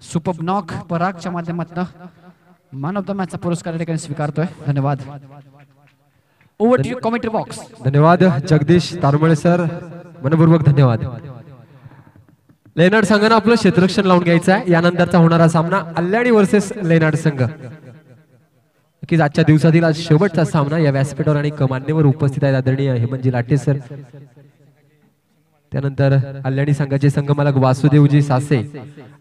Super knock परागच्या माध्यमातून man of the मॅचचा पुरस्कार ठिकाणी स्वीकारतोय. धन्यवाद. Over to commentary box. धन्यवाद जगदीश तारमळे सर, मनपूर्वक धन्यवाद. लेनार्ड संघानं आपलं क्षेत्ररक्षण लावून घ्यायचं आहे. यानंतरचा होणारा सामना अल्लाडी वर्सेस लेनार्ड संघ. नक्कीच आजच्या दिवसातील आज शेवटचा सामना या व्यासपीठावर आणि मान्यवर उपस्थित आहेत आदरणीय हेमंतजी लाटे सर, त्यानंतर अल्लाडी संघाचे संघमालक वासुदेवजी सासे,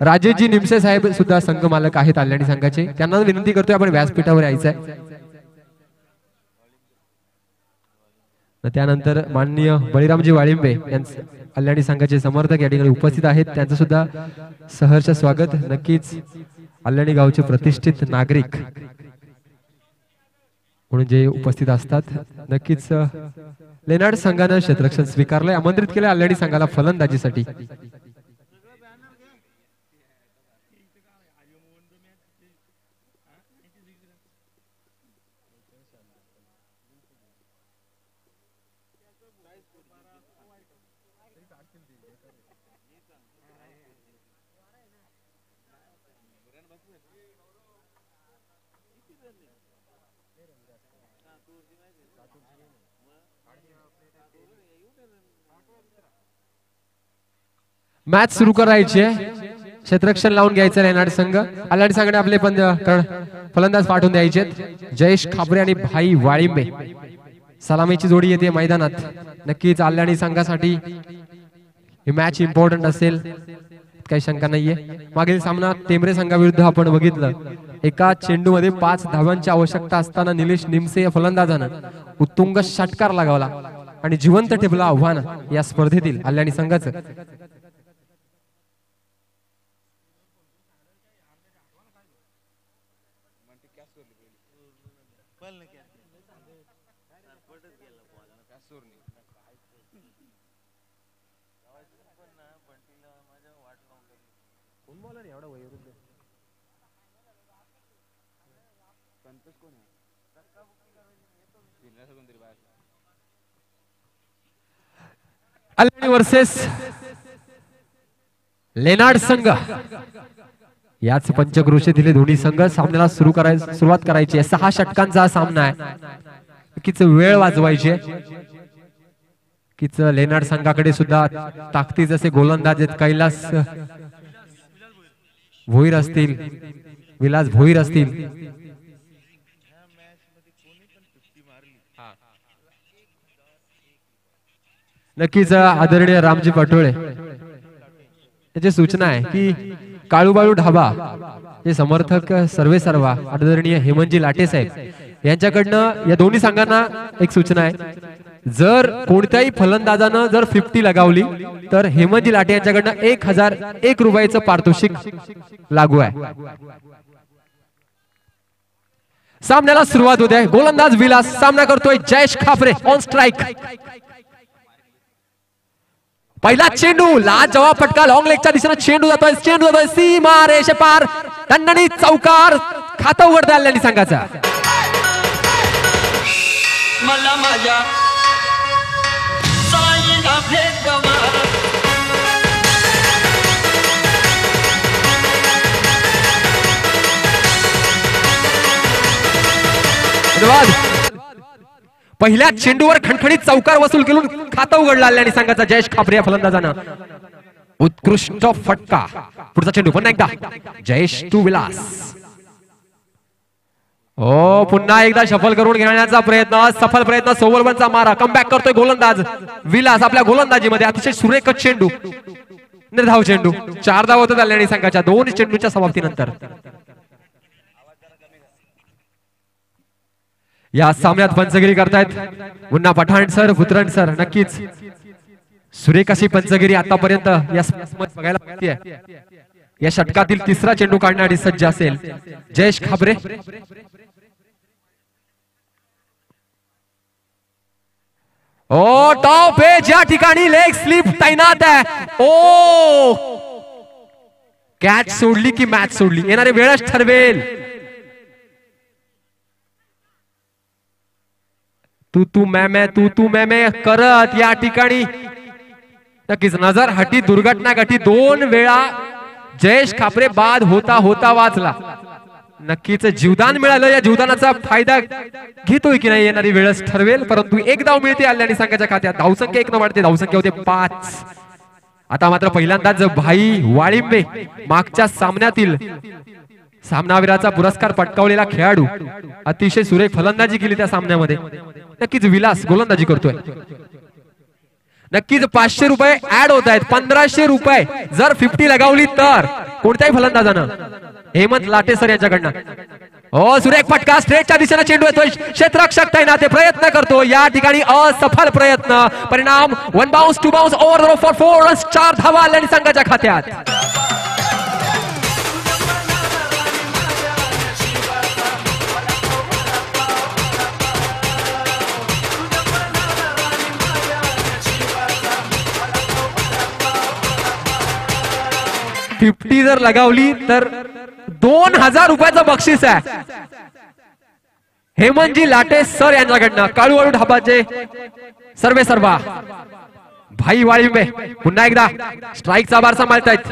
राजेशजी निमसे साहेब सुद्धा संघमालक आहेत अल्लाडी संघाचे. त्यांना विनंती करतोय आपण व्यासपीठावर यायचं आहे. त्यानंतर माननीय बळीरामजी वाळिंबे यांचे अल्लाडी संघाचे समर्थक या ठिकाणी उपस्थित आहेत. त्यांचं सुद्धा सहर्ष स्वागत. नक्कीच अल्लाडी गावचे प्रतिष्ठित नागरिक म्हणून जे उपस्थित असतात. नक्कीच लेनार्ड संघानं क्षेत्ररक्षण स्वीकारलंय, आमंत्रित केलं अल्लाडी संघाला फलंदाजीसाठी. मॅच सुरू करायची आहे. क्षेत्ररक्षण लावून घ्यायचं लेनार्ड संघ. अल्लाडी संघाने आपले फलंदाज पाठवून द्यायचे. जयेश खाबरे आणि भाई वाळिंबे सलामीची जोडी येते मैदानात. नक्कीच अल्लाडी संघासाठी ही मॅच इम्पॉर्टंट असेल, काही शंका नाहीये. मागील सामना टेंबरे संघाविरुद्ध आपण बघितलं, एका चेंडूमध्ये 5 धावांची आवश्यकता असताना निलेश निमसे या फलंदाजानं उत्तुंग षटकार लगावला आणि जिवंत ठेवलं आव्हान या स्पर्धेतील अल्लाडी संघाचं. अल्लाडी वर्सेस लेनार्ड संघ याच पंचक्रोशीतील दोन्ही संघ सामन्याला सुरुवात करायची आहे. 6 षटकांचा सामना आहे. नक्कीच वेळ वाजवायची आहे. नक्कीच लेनार्ड संघाकडे सुद्धा ताकदीचे असे गोलंदाज आहेत. कैलास भोईर असतील, विलास भोईर असतील. नक्कीच आदरणीय रामजी पटोळे याची सूचना आहे की काळूबाळू ढाबा हे समर्थक सर्वेसर्वा आदरणीय हेमंतजी लाटे साहेब यांच्याकडनं या दोन्ही संघांना एक सूचना आहे, जर कोणत्याही फलंदाजानं जर 50 लगावली तर हेमंतजी लाटे यांच्याकडनं 1001 रुपयाचं पारितोषिक लागू आहे. सामन्याला सुरुवात होते. गोलंदाज विलास सामना करतोय जयेश खापरे ऑन स्ट्राइक. पहिला चेंडू लाजवाब फटका, लॉंग लेगच्या दिशेने चेंडू जातोय सीमा रेषे पार, दणदणी चौकार, खातं उघडतं अल्लाडी संघाचा. मला माझ्या साईला भेट गवा. धन्यवाद. पहिल्या चेंडूवर खणखणीत चौकार वसूल करून खातं उघडलं अल्लाडी संघाचा जयेश खापरे या फलंदाजानं. उत्कृष्ट फटका. पुढचा चेंडू पुन्हा एकदा जयेश टू विलास. ओ पुन्हा एकदा शफल करून घेण्याचा प्रयत्न, सफल प्रयत्न. 100 रनचा मारा, कमबॅक करतोय गोलंदाज विलास आपल्या गोलंदाजीमध्ये. अतिशय सुरेख चेंडू, निर्धाव चेंडू. 4 धावा होतात अल्लाडी संघाच्या 2 चेंडूच्या समाप्तीनंतर. या सामन्यात पंचगिरी करतायत मुन्ना पठाण सर, पुत्रण सर. नक्कीच सुरेख अशी पंचगिरी आतापर्यंत या बघायला मिळते. या षटकातील 3रा चेंडू काढण्यासाठी सज्ज असेल जयेश खाबरे. ओ टॉप एज या ठिकाणी लेग स्लिप तैनात आहे. ओ कॅच सोडली की मॅच सोडली, येणारी वेळच ठरवेल. तू मैं करत या ठिकाणी नक्कीच नजर हटी दुर्घटना घटी. 2 वेळा जयेश खापरे बाद होता होता वाचला. नक्कीच जीवदान मिळालं. या जीवदानाचा फायदा घेतोय की नाही येणारी वेळच ठरवेल. परंतु एक धाव मिळते आल्याने संघाच्या खात्यात. धावसंख्या 1 न वाढते. धावसंख्या होते 5. आता मात्र पहिल्यांदाच भाई वाळिंबे मागच्या सामन्यातील सामनावीराचा पुरस्कार पटकावलेला खेळाडू अतिशय सुरेख फलंदाजी केली त्या सामन्यामध्ये. नक्कीच विलास गोलंदाजी करतोय. नक्कीच 500 रुपये ऍड होत आहेत. 1500 रुपये जर 50 लगावली तर कोणत्याही फलंदाजानं हेमंत लाटे सर यांच्याकडनं. हो सुरेख फटका स्ट्रेटच्या दिशेने चेंडू येतोय. क्षेत्ररक्षक तैनात प्रयत्न करतो. या ठिकाणी असफल प्रयत्न. परिणाम 1 bounce 2 bounce over for 4 runs. 4 धावा आल्या संघाच्या खात्यात. फिफ्टी जर लगावली तर 2000 रुपयाचं बक्षीस आहे हेमंतजी लाटे सर यांच्याकडनं. काळूवाळू ढाबाचे सर्वे सर्वा भाई वाळिंबे पुन्हा एकदा स्ट्राईकचा बार सांभाळतायत.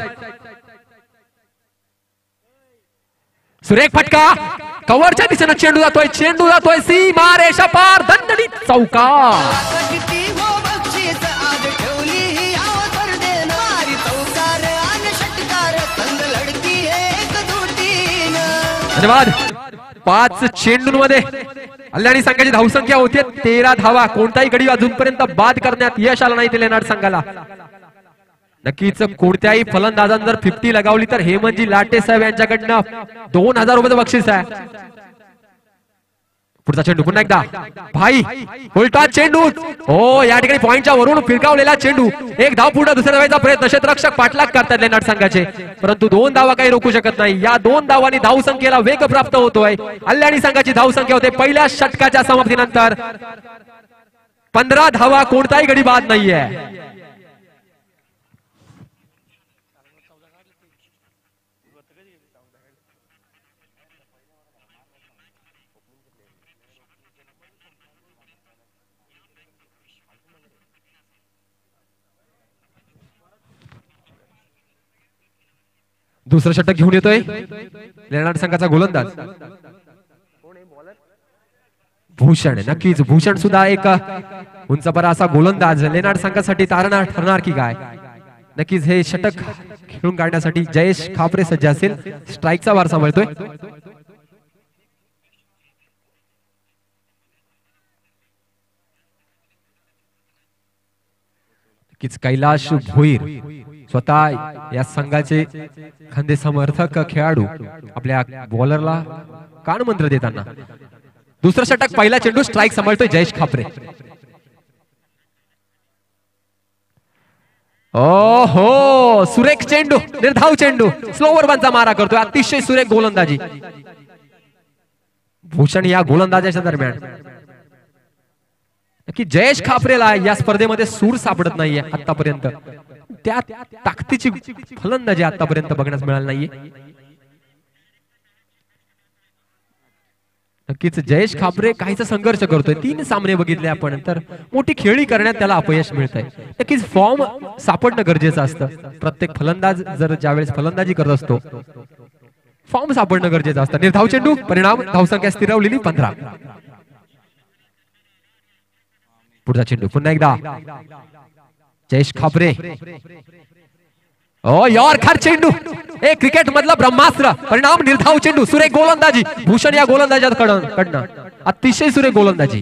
सुरेख फटका कव्हरच्या दिशेनं चेंडू जातोय. चेंडू जातोय सीमा रेषा पार. दणदणीत चौकार. धन्यवाद. 5 चेंडूंमध्ये कल्याणी संघाची धावसंख्या होती 13 धावा. कोणताही गडी अजूनपर्यंत बाद करण्यात यश आलं नाही लेनाड संघाला. नक्कीच कोणत्याही फलंदाजाने जर 50 लगावली तर हेमंतजी लाटे साहेब यांच्याकडनं 2000 रुपयाचं बक्षीस आहे. पुढचा चेंडू पुन्हा एकदा भाई उलटा चेंडू. हो या ठिकाणी पॉइंटच्या वरून फिरकावलेला चेंडू. एक धाव पुढे दुसऱ्या धावायचा प्रयत्न. क्षेत्ररक्षक पाठलाग करतात लेनाड संघाचे. परंतु 2 धावा काही रोखू शकत नाही. या 2 धावांनी धावसंख्येला वेग प्राप्त होतोय. कल्याणी संघाची धावसंख्या होते पहिल्या षटकाच्या समाप्तीनंतर 15 धावा. कोणताही गडी बाद नाहीये. दुसरं षटक घेऊन येतोय लेनाड संघाचा गोलंदाज भूषण. नक्कीच भूषण सुद्धा एक उंचपरा असा गोलंदाज लेनाड संघासाठी तारणहार ठरणार की काय. नक्कीच हे षटक खेळून काढण्यासाठी जयेश खापरे सज्ज असेल. स्ट्राईकचा वार सांभाळतोय. नक्कीच कैलाश भोईर स्वतः या संघाचे खंदे समर्थक खेळाडू आपल्या बॉलरला कानमंत्र देताना. दुसरं षटक पहिला चेंडू. स्ट्राईक सांभाळतोय जयेश खापरे. ओ हो सुरेख चेंडू. निर्धाव चेंडू. स्लोवर बनचा मारा करतोय. अतिशय सुरेख गोलंदाजी भूषण या गोलंदाजाच्या दरम्यान. की जयेश खापरेला या स्पर्धेमध्ये सूर सापडत नाहीये आतापर्यंत. त्या ताकदीची फलंदाजी आतापर्यंत बघण्यास मिळाली नाहीये. नक्कीच जयेश खापरे काहीचा संघर्ष करतोय. 3 सामने बघितले आपण तर मोठी खेळी करण्यात त्याला अपयश मिळतंय. नक्कीच फॉर्म सापडणं गरजेचं असतं. प्रत्येक फलंदाज जर ज्यावेळेस फलंदाजी करत असतो फॉर्म सापडणं गरजेचं असतं. निर्धाव चेंडू. परिणाम धावसंख्या स्थिरावलेली 15. पुढचा चेंडू पुन्हा एकदा जयेश खापरे. ओ यॉर्कर चेंडू. एक क्रिकेट मधला ब्रह्मास्त्र. परिणाम निर्धाव चेंडू. सुरेख गोलंदाजी भूषण या गोलंदाजाकडनं. अतिशय सुरेख गोलंदाजी.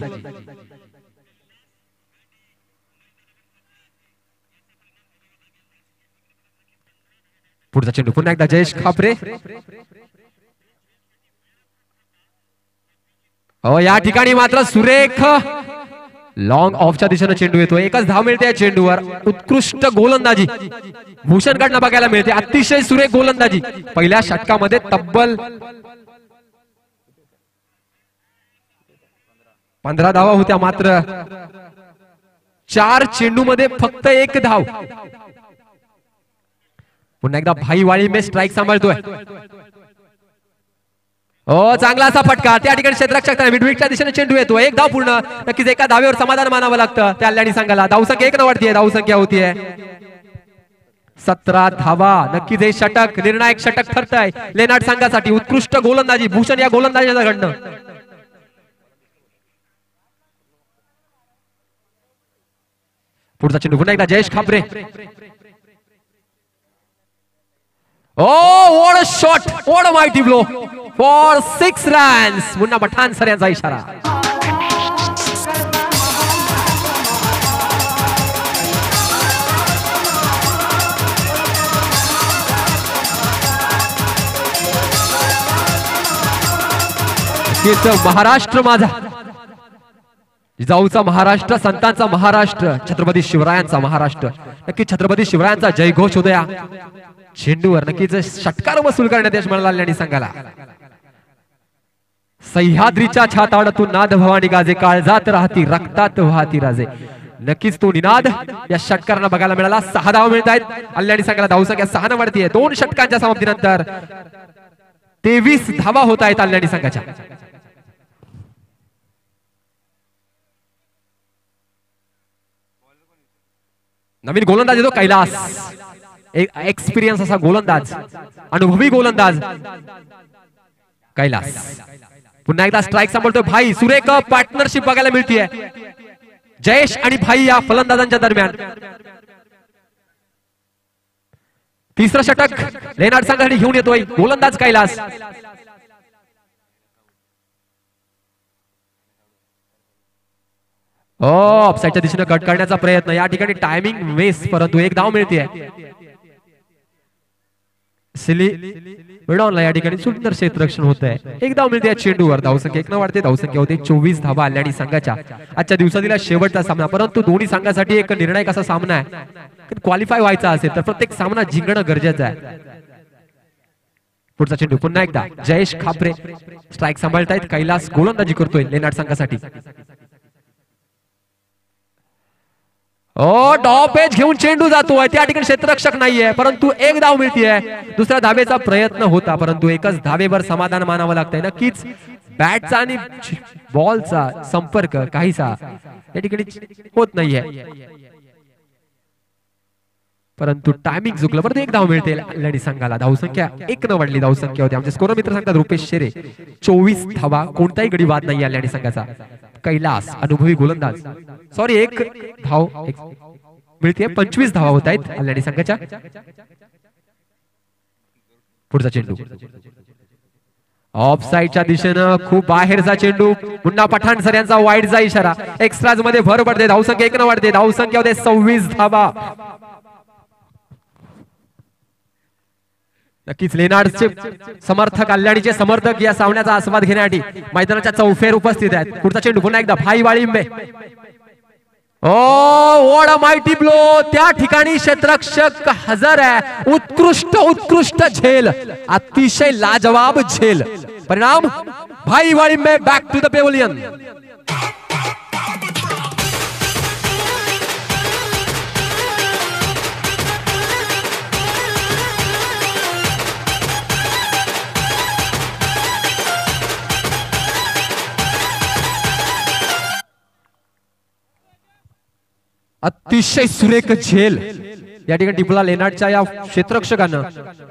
पुढचा चेंडू पुन्हा एकदा जयेश खापरे. या ठिकाणी मात्र सुरेख लॉंग ऑफच्या दिशेने चेंडू येतो. एकच धाव मिळते या चेंडूवर. उत्कृष्ट गोलंदाजी भूषण कडनं बघायला मिळते. अतिशय सुरेख गोलंदाजी. पहिल्या षटकामध्ये तब्बल 15 धावा होत्या. मात्र 4 चेंडूमध्ये फक्त 1 धाव. पुन्हा एकदा भाई वाळिंबे स्ट्राईक सांभाळतोय. हो चांगला असा फटका. त्या ठिकाणी क्षेत्ररक्षक मिडविकेटच्या दिशेने चेंडू येतो. 1 धाव पूर्ण. नक्कीच एका धावेवर समाधान मानावं लागतं त्या कल्याणी संघाला. धावसंख्या 1 न वाढतीये. धावसंख्या होतीये 17 धावा. नक्कीच हे षटक निर्णायक षटक ठरत आहे लेनार्ड संघासाठी. उत्कृष्ट गोलंदाजी भूषण या गोलंदाजाकडनं. पुढचा चेंडू पुन्हा एकदा Jayesh Khapre. Oh, what a shot! What a mighty blow for 6 runs. Munna Pathan sir यांचा इशारा. महाराष्ट्र माझा, जिजाऊचा महाराष्ट्र, संतांचा महाराष्ट्र, छत्रपती शिवरायांचा महाराष्ट्र. नक्की छत्रपती शिवरायांचा जयघोष होऊ द्या. चेंडूवर नक्कीच षटकार वसूल करण्यात यश मिळालं आणि संघाला. सह्याद्रीच्या छाताडातून नाद भवानी गाजे, काळजात राहती रक्तात वाहती राजे. नक्कीच तो निनाद या षटकारांना बघायला मिळाला. 6 धावा मिळत आहेत अल्याणी संघाला. धावसंख्या 6 न वाढतीये. 2 षटकांच्या समाप्तीनंतर 23 धावा होत आहेत अल्याणी संघाच्या. नवीन गोलंदाज येतो कैलास. एक एक्सपिरियन्स असा गोलंदाज, अनुभवी गोलंदाज कैलास. पुन्हा एकदा स्ट्राइक सांभाळतोय भाई. सुरेख पार्टनरशिप बघायला मिळतीये जयेश आणि भाई या फलंदाजांच्या दरम्यान. तिसरं षटक लेनार्ड संघासाठी घेऊन येतोय गोलंदाज कैलास. ऑफसाईडच्या दिशेने कट करण्याचा प्रयत्न. या ठिकाणी टायमिंग वेस्ट, परंतु 1 धाव मिळते. सिली मिडॉनला या ठिकाणी सुंदर क्षेत्ररक्षण होत आहे. 1 धाव मिळते चेंडूवर. धावसंख्या 1 न वाढते. धावसंख्या होते 24 धावा अल्याणी संघाच्या. आजच्या दिवसातील शेवटचा सामना, परंतु दोन्ही संघासाठी एक निर्णायक असा सामना आहे. क्वालिफाय व्हायचा असेल तर प्रत्येक सामना जिंकणं गरजेचं आहे. पुढचा चेंडू पुन्हा एकदा जयेश खापरे स्ट्राइक सांभाळतायत. कैलास गोलंदाजी करतोय लेनार्ड संघासाठी. टॉप एज घेऊन चेंडू जातोय. त्या ठिकाणी क्षेत्ररक्षक नाहीये, परंतु 1 धाव मिळतीये. दुसऱ्या धावेचा प्रयत्न होता, परंतु एकच धावेवर समाधान मानावं लागतंय. नक्कीच बॅटचा आणि बॉलचा संपर्क काहीसा या ठिकाणी होत नाहीये, परंतु टायमिंग चुकलं. परंतु 1 धाव मिळते अल्याणी संघाला. धावसंख्या 1 न वाढली. धावसंख्या होती. आमचे स्कोर मित्र सांगतात रुपेश शेरे 24 धावा. कोणताही गडी बाद नाही अल्याणी संघाचा. कैलास अनुभवी गोलंदाज. सॉरी 1 धाव मिळते. 25 धावा होत आहेत अल्याणी संघाच्या. पुढचा चेंडू ऑफ साइडच्या दिशेनं खूप बाहेरचा चेंडू. मुन्ना पठाण सर यांचा वाईडचा इशारा. एक्स्ट्राज मध्ये भर पडते. धावसंख्या 1 न वाढते. धावसंख्या होते 26 धावा. नक्कीच लेनार्डचे समर्थक, अल्याणीचे समर्थक या सामन्याचा आस्वाद घेण्यासाठी मैदानाच्या चौफेर उपस्थित आहेत. पुढचा चेंडू पुन्हा एकदा भाई Walimbe. What a mighty blow. त्या ठिकाणी क्षेत्ररक्षक हजर आहे. उत्कृष्ट झेल, अतिशय लाजवाब झेल. परिणाम भाई Walimbe back to the pavilion. अतिशय सुरेख झेल या ठिकाणी टिपला लेनार्डच्या या क्षेत्ररक्षकानं.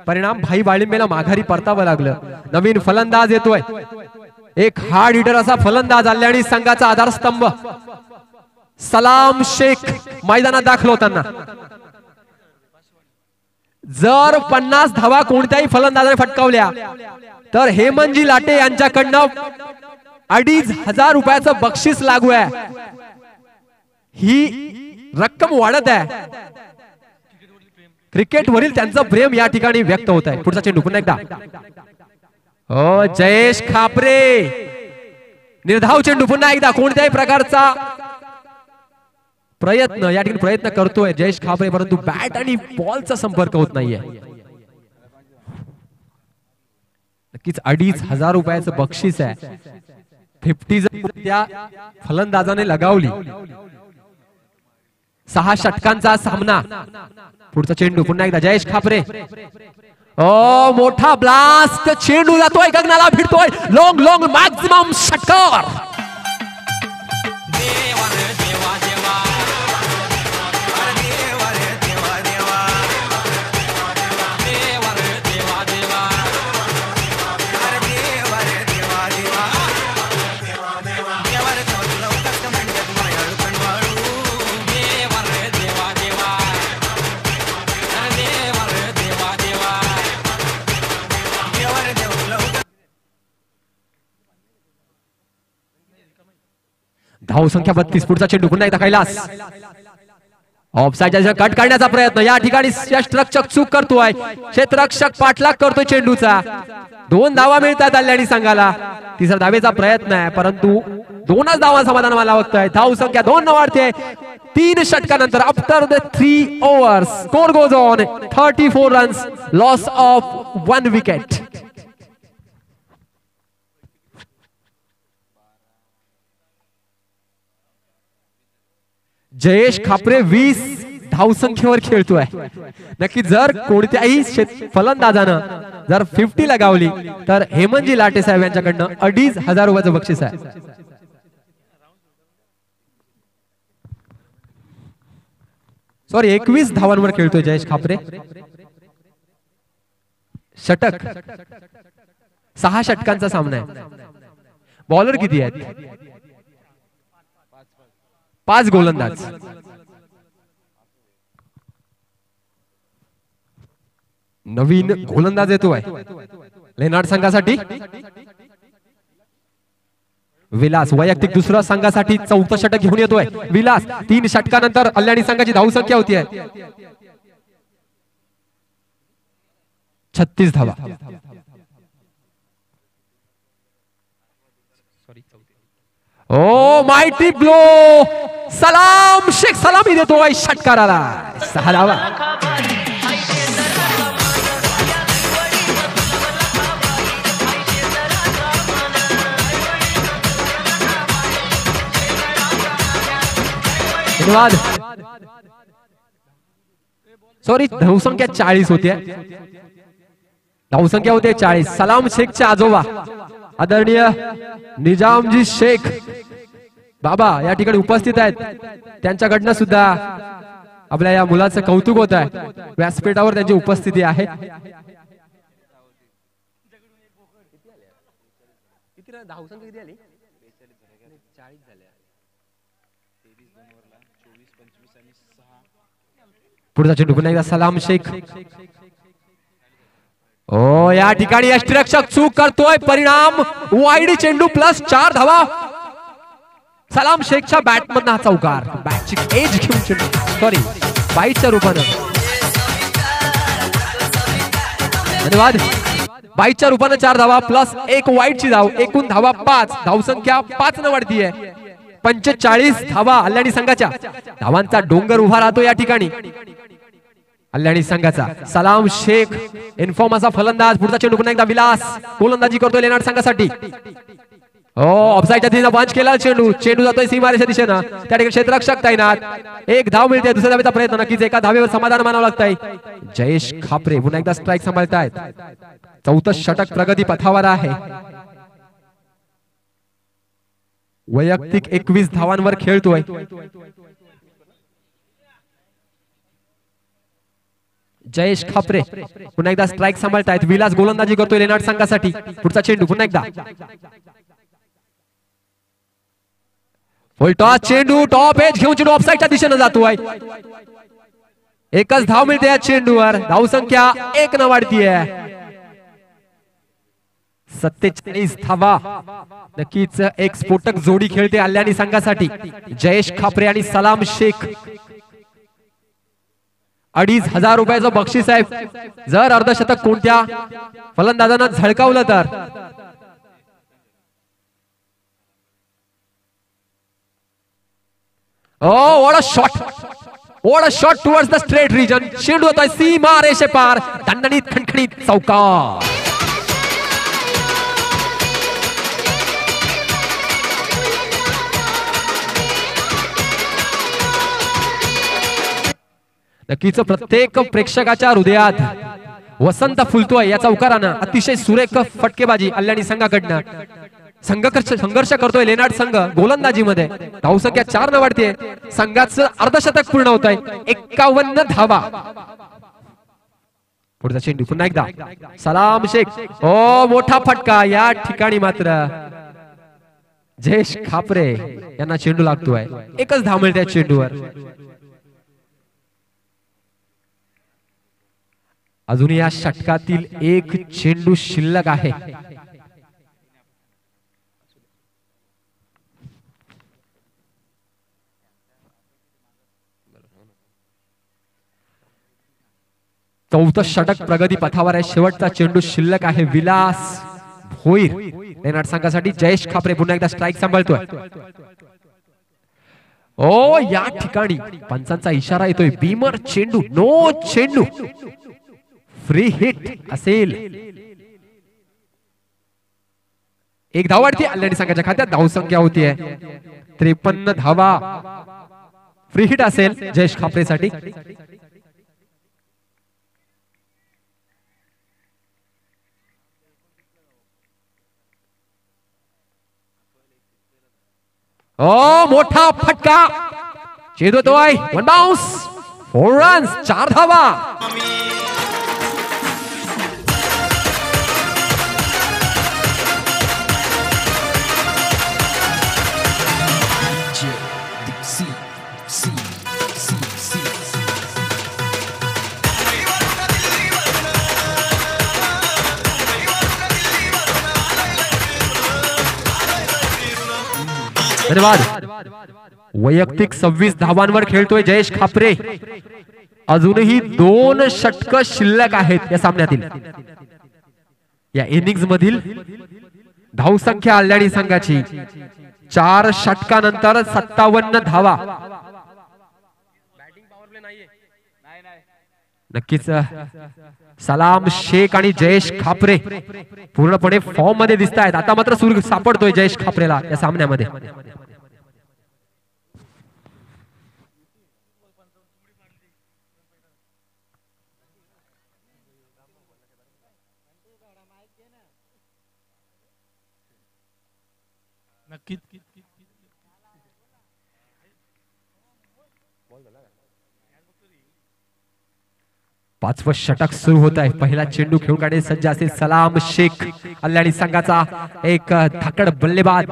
परिणाम भाई वाळिंबेला माघारी परतावं लागलं. नवीन फलंदाज येतोय. एक हार्ड हिटर असा फलंदाज अल्याणी संघाचा आधारस्तंभ सलाम शेख मैदानात दाखल होताना. जर 50 धावा कोणत्याही फलंदाजाने फटकावल्या तर हेमंतजी लाटे यांच्याकडनं 2500 रुपयाचं बक्षीस लागू आहे. ही रक्कम वाढत आहे. क्रिकेट वरील त्यांचं प्रेम या ठिकाणी व्यक्त होत आहे. पुढचा चेंडू पुन्हा एकदा जयेश खापरे. निर्धाव चेंडू पुन्हा एकदा. कोणत्याही प्रकारचा प्रयत्न या ठिकाणी प्रयत्न करतोय जयेश खापरे, परंतु बॅट आणि बॉलचा संपर्क होत नाहीये. नक्कीच 2500 रुपयाचं बक्षीस आहे. 50 जर त्या फलंदाजाने लगावली. 6 षटकांचा सामना. पुढचा चेंडू पुन्हा एकदा जयेश खापरे. मोठा ब्लास्ट. चेंडू जातोय गगनाला भिडतोय. लॉंग मॅक्सिमम षटकार. धाव संख्या 32. पुढचा चेंडू पुन्हा एकदा कैलास. ऑफसाइडच्या कट करण्याचा प्रयत्न. या ठिकाणी क्षेत्ररक्षक चूक करतोय. क्षेत्ररक्षक पाठलाग करतोय चेंडूचा. 2 धावा मिळतात कल्याणी संघाला. तिसरा धावेचा प्रयत्न आहे परंतु 2च धावा समाधान मला बघतोय. धाव संख्या 2 न वाढते. 3 षटकानंतर after the 3 overs score goes on 34 runs loss of 1 wicket. Jayesh Khapre 20 धावसंख्येवर खेळतोय. नक्की जर कोणत्याही फलंदाजानं जर 50 लगावली तर हेमंतजी लाटे साहेब यांच्याकडनं 2,500 रुपयाचं बक्षीस आहे. सॉरी 21 धावांवर खेळतोय जयेश खापरे. षटक 6 षटकांचा सामना आहे. बॉलर किती आहेत? 5 गोलंदाज. नवीन गोलंदाज येतोय लेनार्ड संघासाठी. विलास वैयक्तिक दुसऱ्या संघासाठी 4थं षटक घेऊन येतोय. विलास 3 षटकानंतर कल्याणी संघाची धावसंख्या होती आहे 36 धावा. ओ माइटी ब्लो. सलाम शेख सलामी देतोय षटकाराला. 6 धावा. धन्यवाद. सॉरी धावसंख्या 40 होती. धावसंख्या होते 40. सलाम शेखचे आजोबा आदरणीय निजामजी शेख बाबा या ठिकाणी उपस्थित आहेत. त्यांच्याकडनं सुद्धा आपल्या या मुलाचं कौतुक होत आहे. व्यासपीठावर त्यांची उपस्थिती आहे. पुढचा चेंडू पुन्हा एकदा सलाम शेख. ओ या ठिकाणी यष्टिरक्षक चूक करतोय. परिणाम वाईड चेंडू प्लस 4 धावा. सलाम शेखच्या बॅट मधून हा चौकार. बॅटची एज घेऊन चेंडू सॉरी बाईटच्या रूपानं. धन्यवाद. बाईटच्या रूपानं 4 धावा प्लस 1 वाईटची धाव. एकूण धावा 5. धावसंख्या 5 न वाढतीये. 45 धावा कल्याणी संघाच्या. धावांचा डोंगर उभा राहतो या ठिकाणी कल्याणी संघाचा. सलाम शेख इन्फॉर्म असा फलंदाज. पुढचा चेंडू पुन्हा एकदा विलास गोलंदाजी करतोय लेनार्ड संघासाठी. ऑफसाइडच्या दिशेने पंच केला चेंडू. चेंडू जातोय सीमारेषेच्या दिशेनं. त्या ठिकाणी क्षेत्ररक्षक तैनात. 1 धाव मिळते. दुसऱ्या धावेचा प्रयत्न. नक्कीच एका धावेवर समाधान मानावं लागतंय. जयेश खापरे पुन्हा एकदा स्ट्राईक सांभाळतायत. 4थं षटक प्रगती पथावर आहे. वैयक्तिक 21 धावांवर खेळतोय. जयेश खापरे पुन्हा एकदा स्ट्राईक सांभाळतायत. विलास गोलंदाजी करतोय लेनार्ड संघासाठी. पुढचा चेंडू पुन्हा एकदा फुल टॉस चेंडू. टॉप एज घेऊन चेंडू ऑफसाइडच्या दिशेने जातोय. 1च धाव मिळते या चेंडूवर. धावसंख्या 1 न वाढतीये. 47 धावा. नक्कीच एक स्फोटक जोडी खेळते कल्याणी संघासाठी. जयेश खापरे आणि सलाम शेख. 2,500 रुपयाचं बक्षीस आहे जर अर्धशतक कोणत्या फलंदाजांना झळकावलं तर. Oh, what a shot! What a shot towards the straight region. चेंडू होतोय सीमा रेषे पार. दणदणीत खणखणीत चौकार. नक्कीच प्रत्येक प्रेक्षकाच्या हृदयात वसंत फुलतोय या चौकारानं. अतिशय सुरेख फटकेबाजी कल्याणी संघाकडनं. संघर्ष करतोय लेनार्ड संघ गोलंदाजीमध्ये. धावसंख्या 4 न वाढते. संघाचं अर्धशतक पूर्ण होत आहे. 51 धावा. पुढचा चेंडू पुन्हा एकदा सलाम शेख. ओ मोठा फटका. या ठिकाणी मात्र जयेश खापरे यांना चेंडू लागतोय. 1च धाव मिळते चेंडूवर. अजून या षटकातील 1 चेंडू शिल्लक आहे. चौथं षटक प्रगती पथावर आहे. शेवटचा चेंडू शिल्लक आहे. विलास भोईर लेनाड संघासाठी. जयेश खापरे पुन्हा एकदा स्ट्राईक सांभाळतोय. ओ या ठिकाणी पंचांचा इशारा येतोय. बीमर चेंडू, नो चेंडू, फ्री हिट असेल. एक धाव वाढते कल्याणी संघाच्या खात्यात. धावसंख्या होतीये 53 धावा. फ्री हिट असेल जयेश खापरेसाठी. ओ मोठा फटका. चेंडू येतोय. One bounce. 4 रन्स, 4 धावा. धन्यवाद. वैयक्तिक 26 धावांवर खेळतोय जयेश खापरे. अजूनही 2 षटक शिल्लक आहेत या सामन्यातील. या इनिंग्स मधील धावसंख्या कल्याणी संघाची 4 षटकानंतर 57 धावा. नक्कीच सलाम शेख आणि जयेश खापरे पूर्णपणे फॉर्म मध्ये दिसत आहेत. आता मात्र सूर सापडतोय जयेश खापरेला या सामन्यामध्ये. नक्कीच 5वं षटक सुरू होत आहे. पहिला चेंडू खेळून काढे सज्ज असेल सलाम शेख. कल्याणी संघाचा एक धाकड बल्लेबाज.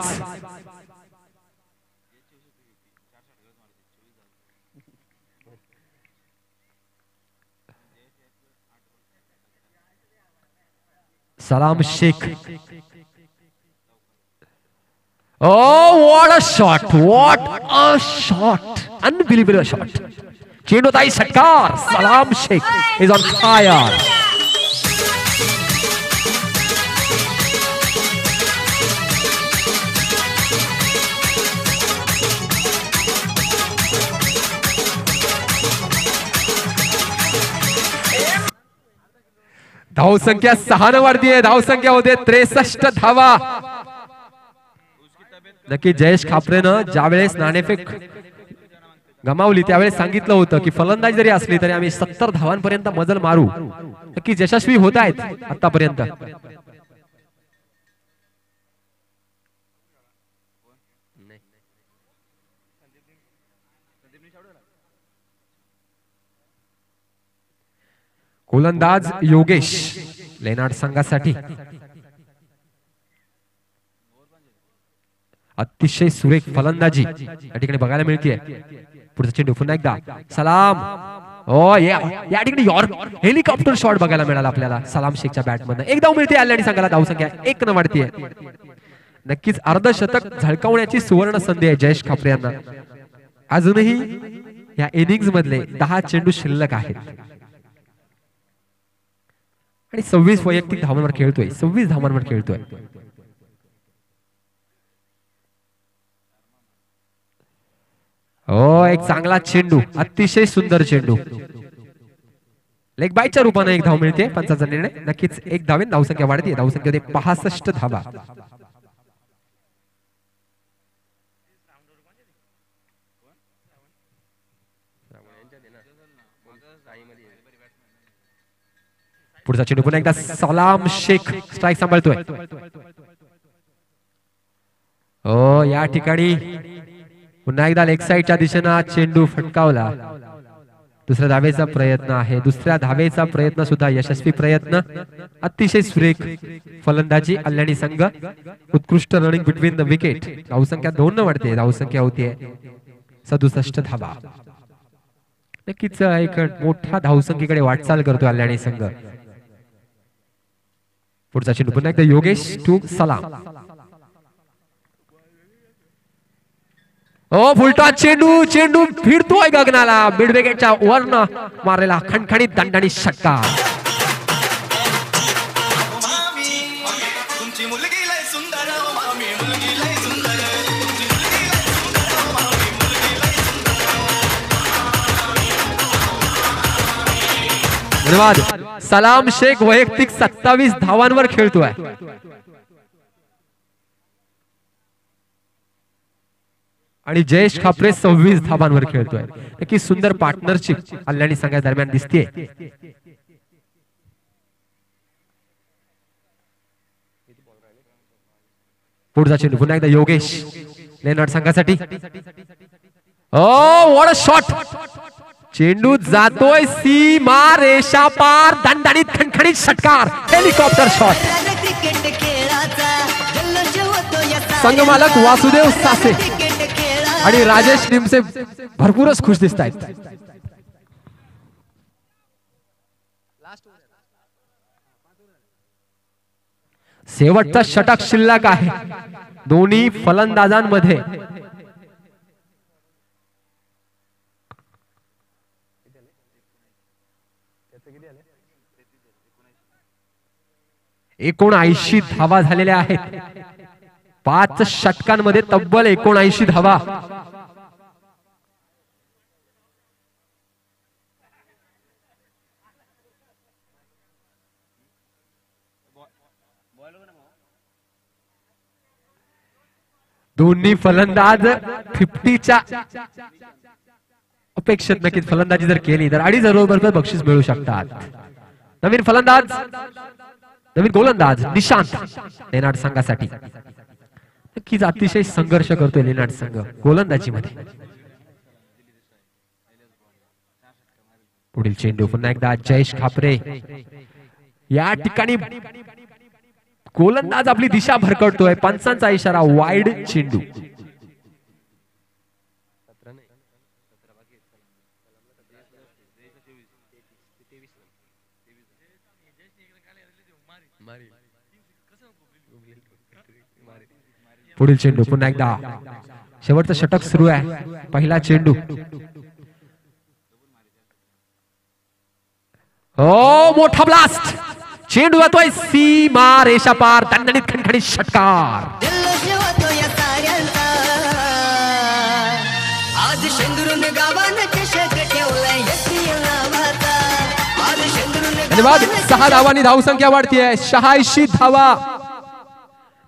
सलाम Shaikh. Oh, what a shot! What a shot! Unbelievable shot! चेंडू ताई षटकार. सलाम शेख is on fire. धावसंख्या 6 वाढतीये. धावसंख्या होते 63 धावा. नक्की जयेश खापरेनं ज्यावेळेस नाणेफेक गमावली त्यावेळेस सांगितलं होतं की फलंदाजी जरी असली तरी आम्ही 70 धावांपर्यंत मजल मारू. नक्की यशस्वी होत आहेत आतापर्यंत. गोलंदाज योगेश लेनाड संघासाठी. अतिशय सुरेख फलंदाजी या ठिकाणी बघायला मिळते. पुढचा चेंडू पुन्हा एकदा सलाम. ओ या ठिकाणी हेलिकॉप्टर शॉट बघायला मिळाला आपल्याला सलाम शेखच्या बॅटमधून. एक धाव मिळते कल्याणी संघाला. धावसंख्या 1 न वाढतीये. नक्कीच अर्धशतक झळकावण्याची सुवर्ण संधी आहे जयेश खापरे यांना. अजूनही या इनिंग्स मधले 10 चेंडू शिल्लक आहेत आणि 26 वैयक्तिक धावांवर खेळतोय. 26 धावांवर खेळतोय. हो एक चांगला चेंडू. अतिशय सुंदर चेंडू. लेग बायच्या रूपाने 1 धाव मिळते. पंचाचा निर्णय. नक्कीच 1 धावेन धावसंख्या वाढते. धावसंख्या होते 65 धावा. पुढचा चेंडू पुन्हा एकदा सलाम शेख स्ट्राईक सांभाळतोय. हो या ठिकाणी पुन्हा एकदा लेग साइडच्या दिशेने चेंडू फटकावला. दुसऱ्या धावेचा प्रयत्न आहे. दुसऱ्या धावेचा प्रयत्न सुद्धा यशस्वी प्रयत्न. अतिशय सुरेख फलंदाजी कल्याणी संघ. उत्कृष्ट रनिंग बिटवीन द विकेट. धावसंख्या 2 न वाढते. धावसंख्या होतीये 67 धावा. नक्कीच एक मोठ्या धावसंख्येकडे वाटचाल करतो कल्याणी संघ. पुढचा चेंडू पुन्हा एकदा योगेश टू सलाम. ओ फुलटॉस चेंडू, चेंडू फिरतोय गगनाला. मिड विकेटच्या वरनं मारलेला खणखणीत दणदणीत षटकार. धन्यवाद. सलाम शेख वैयक्तिक 27 धावांवर खेळतोय. आणि जयेश खापरे 26 धावांवर खेळतोय. नक्की सुंदर पार्टनरशिप कल्याणी संघा दरम्यान दिसते. पुढचा चेंडू पुन्हा एकदा योगेश लेनार्ड संघासाठी. Oh what a shot. चेंडू जातोय सीमा रेषा पार. दणदणीत खणखणीत षटकार. Helicopter shot. संघमालक वासुदेव सासे आणि राजेश निमसे भरपूरच खुश दिसत आहेत. शेवटचा षटक शिल्लक आहे दोन्ही फलंदाजांमध्ये. एकूण 80 धावा झालेल्या आहेत. 5 षटकांमध्ये तब्बल 79 धावा. दोन्ही फलंदाज 50च्या अपेक्षित नक्कीच फलंदाजी जर केली तर 2.5 रुपये बक्षीस मिळू शकतात. नवीन फलंदाज, नवीन गोलंदाज निशांत लेनार्ड संघासाठी. नक्कीच अतिशय संघर्ष करतोय लेनार्ड संघ गोलंदाजीमध्ये. पुढील चेंडू पुन्हा एकदा जयेश खापरे. या ठिकाणी गोलंदाज आपली दिशा भरकटतोय. पंचांचा इशारा वाईड चेंडू. पुढील चेंडू पुन्हा एकदा शेवटचं षटक सुरू आहे. पहिला चेंडू. हो मोठा ब्लास्ट. चेंडू जातोय सीमा रेषा पार. दणदणीत खणखणीत षटकार. धन्यवाद. 6 धावांनी धावसंख्या वाढतीये. 86 धावा.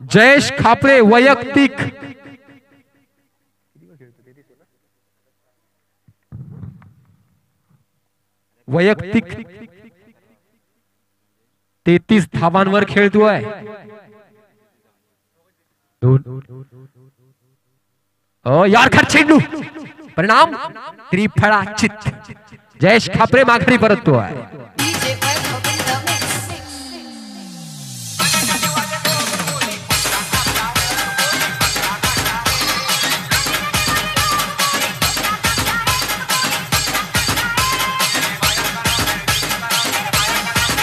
जयेश खापरे वैयक्तिक वैयक्तिक 33 धावांवर खेळतोय. यारखट चेंडू. परिणाम त्रिफळाचित. जयेश खापरे माघारी परततोय.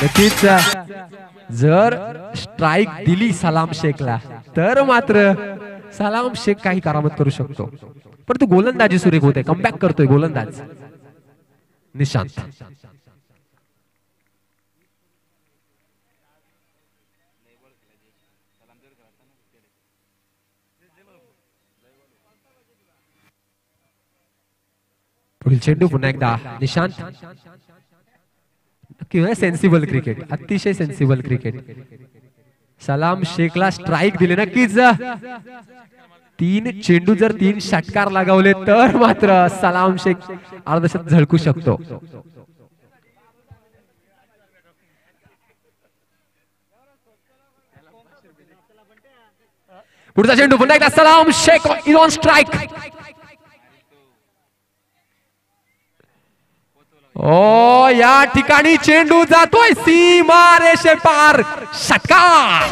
नक्कीच जर स्ट्राइक दिली सलाम शेखला तर मात्र सलाम शेख काही करामत करू शकतो. परंतु गोलंदाजी सुरेख होते. कमबॅक करतोय गोलंदाज निशांत. पुढील चेंडू पुन्हा एकदा निशांत. किंवा सेन्सिबल क्रिकेट, अतिशय सेन्सिबल क्रिकेट. सलाम शेखला स्ट्राइक दिले. नक्कीच 3 चेंडू जर 3 षटकार लगावले तर मात्र सलाम शेख अर्धशतक झळकू शकतो. पुढचा चेंडू पुन्हा एकदा सलाम शेख इज ऑन स्ट्राइक. ओ या ठिकाणी चेंडू जातोय सीमा रेषे पार. षटकार.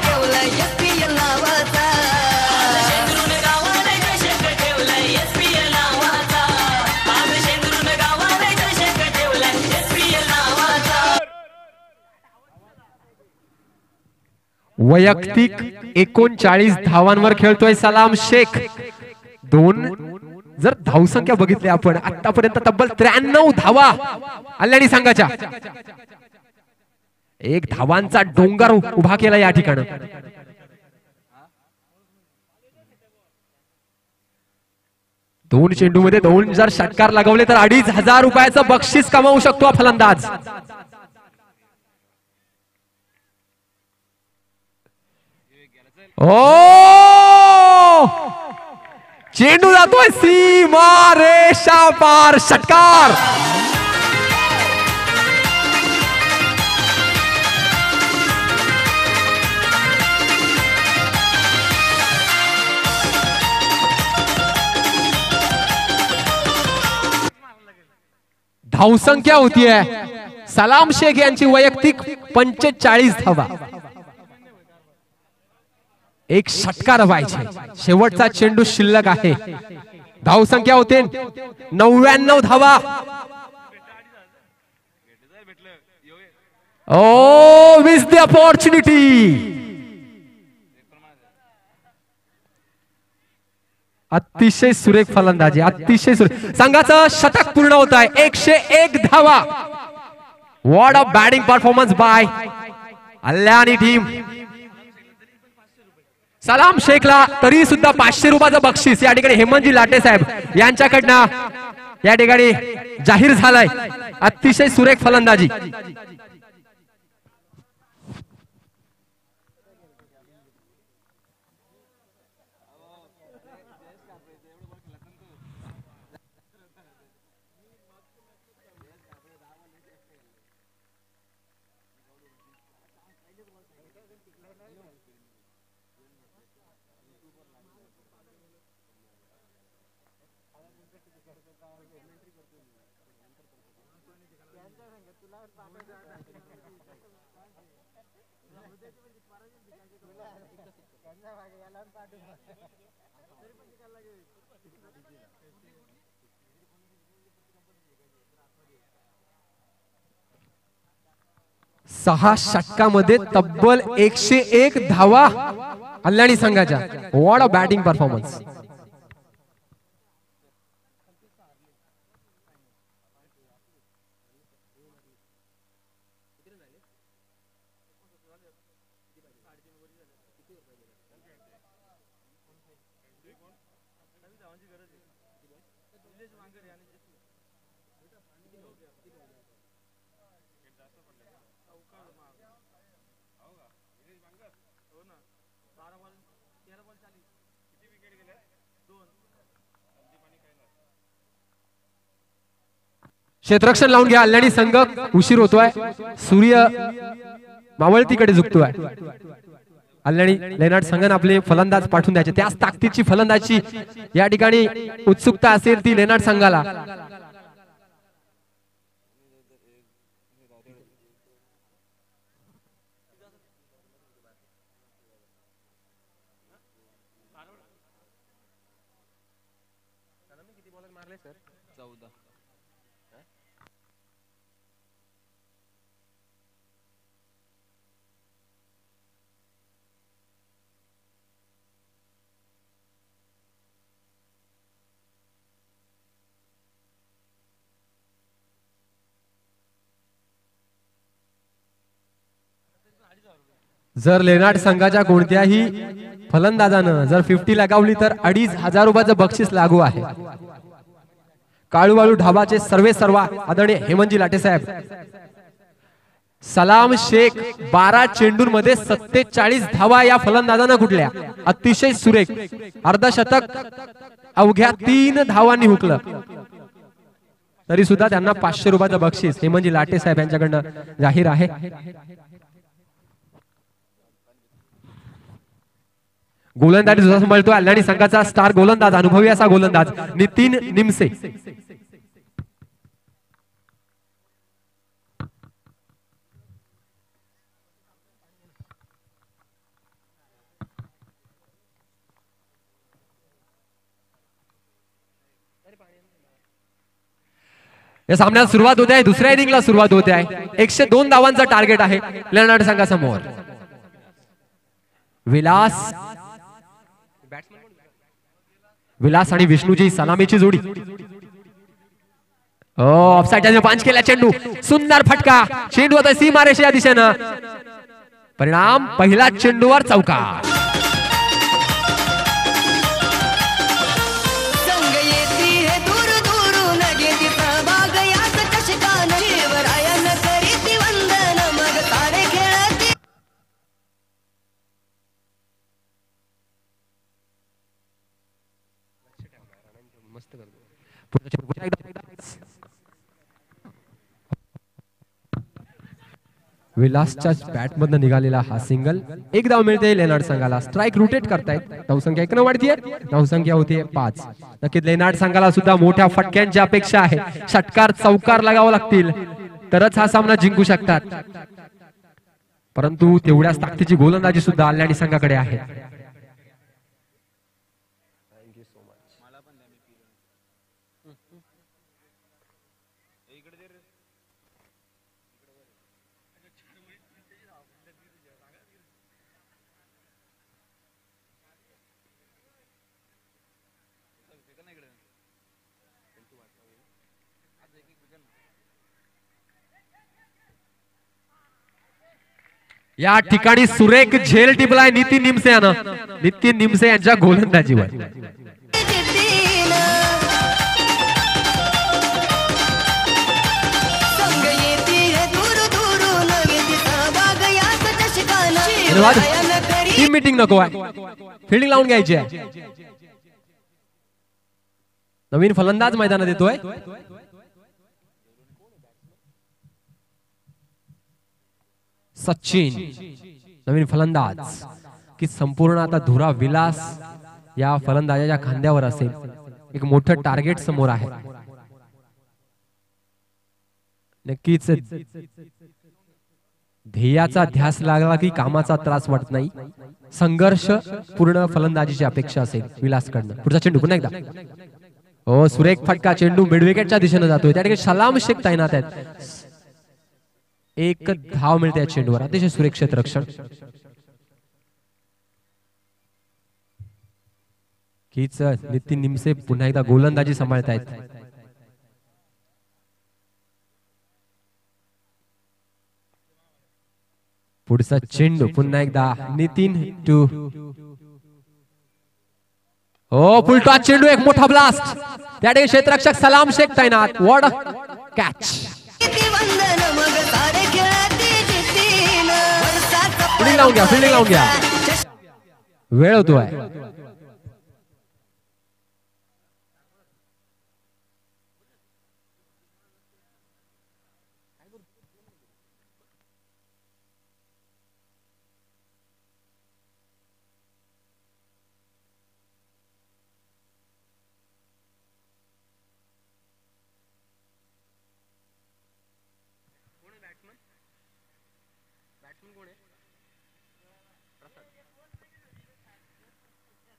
वैयक्तिक 39 धावांवर खेळतोय सलाम शेख. 2 जर धावसंख्या बघितली आपण आतापर्यंत तब्बल 93 धावा कल्याणी संघाच्या, एक धावांचा डोंगर उभा केला या ठिकाणी. दोन चेंडू मध्ये 2 जर षटकार लगवले तर 2500 रुपयाचं बक्षीस कमावू शकतो हा फलंदाज. ओ चेंडू जातोय सीमा रेषा पार, षटकार. धावसंख्या होतीये सलाम शेख यांची वैयक्तिक 45 धावा. एक षटकार व्हायचे, शेवटचा चेंडू शिल्लक आहे. धावसंख्या होते 99 धावा. ओ मिस द अपॉर्च्युनिटी. अतिशय सुरेख फलंदाजी, अतिशय सुरेख. संघाचं शतक पूर्ण होत आहे. 101 धावा. What a batting performance by Kalyani team. Salam शेखला तरी सुद्धा 500 रुपयाचं बक्षीस या ठिकाणी हेमंतजी लाटे साहेब यांच्याकडनं या ठिकाणी जाहीर झालाय. अतिशय सुरेख फलंदाजी. सहा षटकामध्ये तब्बल 101 धावा कल्याणी संघाच्या. What a batting performance. क्षेत्ररक्षण लावून घ्या कल्याणी संघ. उशीर होतोय, सूर्य मावळतीकडे झुकतोय. कल्याणी लेनार्ड संघाने आपले फलंदाज पाठवून द्यायचे. त्याच ताकदीची फलंदाजी या ठिकाणी उत्सुकता असेल ती लेनार्ड संघाला. जर लेनार्ड संघाच्या कोणत्याही फलंदाजानं जर 50 लगावली तर 2500 रुपयाचं बक्षीस लागू आहे. काळूबाळू ढाबाचे सर्वेसर्वा आदरणीय हेमंतजी लाटे साहेब. सलाम शेख 12 चेंडूंमध्ये 47 धावा या फलंदाजानं कुठल्या. अतिशय सुरेख. अर्धशतक अवघ्या 3 धावांनी हुकलं. तरी सुद्धा त्यांना 500 रुपयाचं बक्षीस हेमंतजी लाटे साहेब यांच्याकडनं जाहीर आहे. गोलंदाजी सांभाळतो कल्याणी संघाचा स्टार गोलंदाज, अनुभवी असा गोलंदाज नितीन निमसे. या सामन्याला सुरुवात होते आहे. दुसऱ्या इनिंगला सुरुवात होते आहे. 102 धावांचा टार्गेट आहे लेनार्ड संघासमोर. विलास आणि विष्णूची सलामीची जोडी. ऑफसाईडच्या पांच केला चेंडू, सुंदर फटका, चेंडू आता सीमारेषेच्या दिशेनं. परिणाम पहिला चेंडूवर चौकार. विलासच्या बॅट मधून निघालेला हा सिंगल. एक धाव मिळते लेनार्ड संघाला. स्ट्राइक रोटेट करतायत. धावसंख्या 1 वाढतीये, धावसंख्या होतीये 5. नक्कीच लेनार्ड संघाला सुद्धा मोठ्या फटक्यांची अपेक्षा आहे. षटकार चौकार लगावं लागतील तरच हा सामना जिंकू शकतात. परंतु तेवढ्याच ताकदीची गोलंदाजी सुद्धा आल्यानी संघाकडे आहे. या ठिकाणी सुरेख झेल टिपलाय नितीन निमसे यानं. नितीन निमसे यांच्या गोलंदाजीवर. टीम मीटिंग नको आहे, फिल्डिंग लावून घ्यायची आहे. नवीन फलंदाज मैदानात येतोय. सचिन नवीन फलंदाज. की संपूर्ण आता धुरा विलास या फलंदाजाच्या खांद्यावर असेल. एक मोठं टार्गेट समोर आहे. नक्कीच ध्येयाचा ध्यास लागला की कामाचा त्रास वाटत नाही. संघर्ष पूर्ण फलंदाजीची अपेक्षा असेल विलासकडनं. पुढचा चेंडू पुन्हा एकदा. सुरेख फटका, चेंडू मिड विकेटच्या दिशेने जातोय. त्या ठिकाणी सलाम शेख तैनात आहेत. एक धाव मिळते या चेंडूवर. अतिशय सुरक्षित रक्षण. हीच नितीन निमसे पुन्हा एकदा गोलंदाजी सांभाळतायत. पुढचा चेंडू पुन्हा एकदा नितीन टू. फुलटॉस चेंडू, एक मोठा ब्लास्ट. त्या ठिकाणी क्षेत्ररक्षक सलाम शेख तैनात. What catch. फिल्डिंग लावून घ्या, फिल्डिंग लावून घ्या. वेळ होतोय.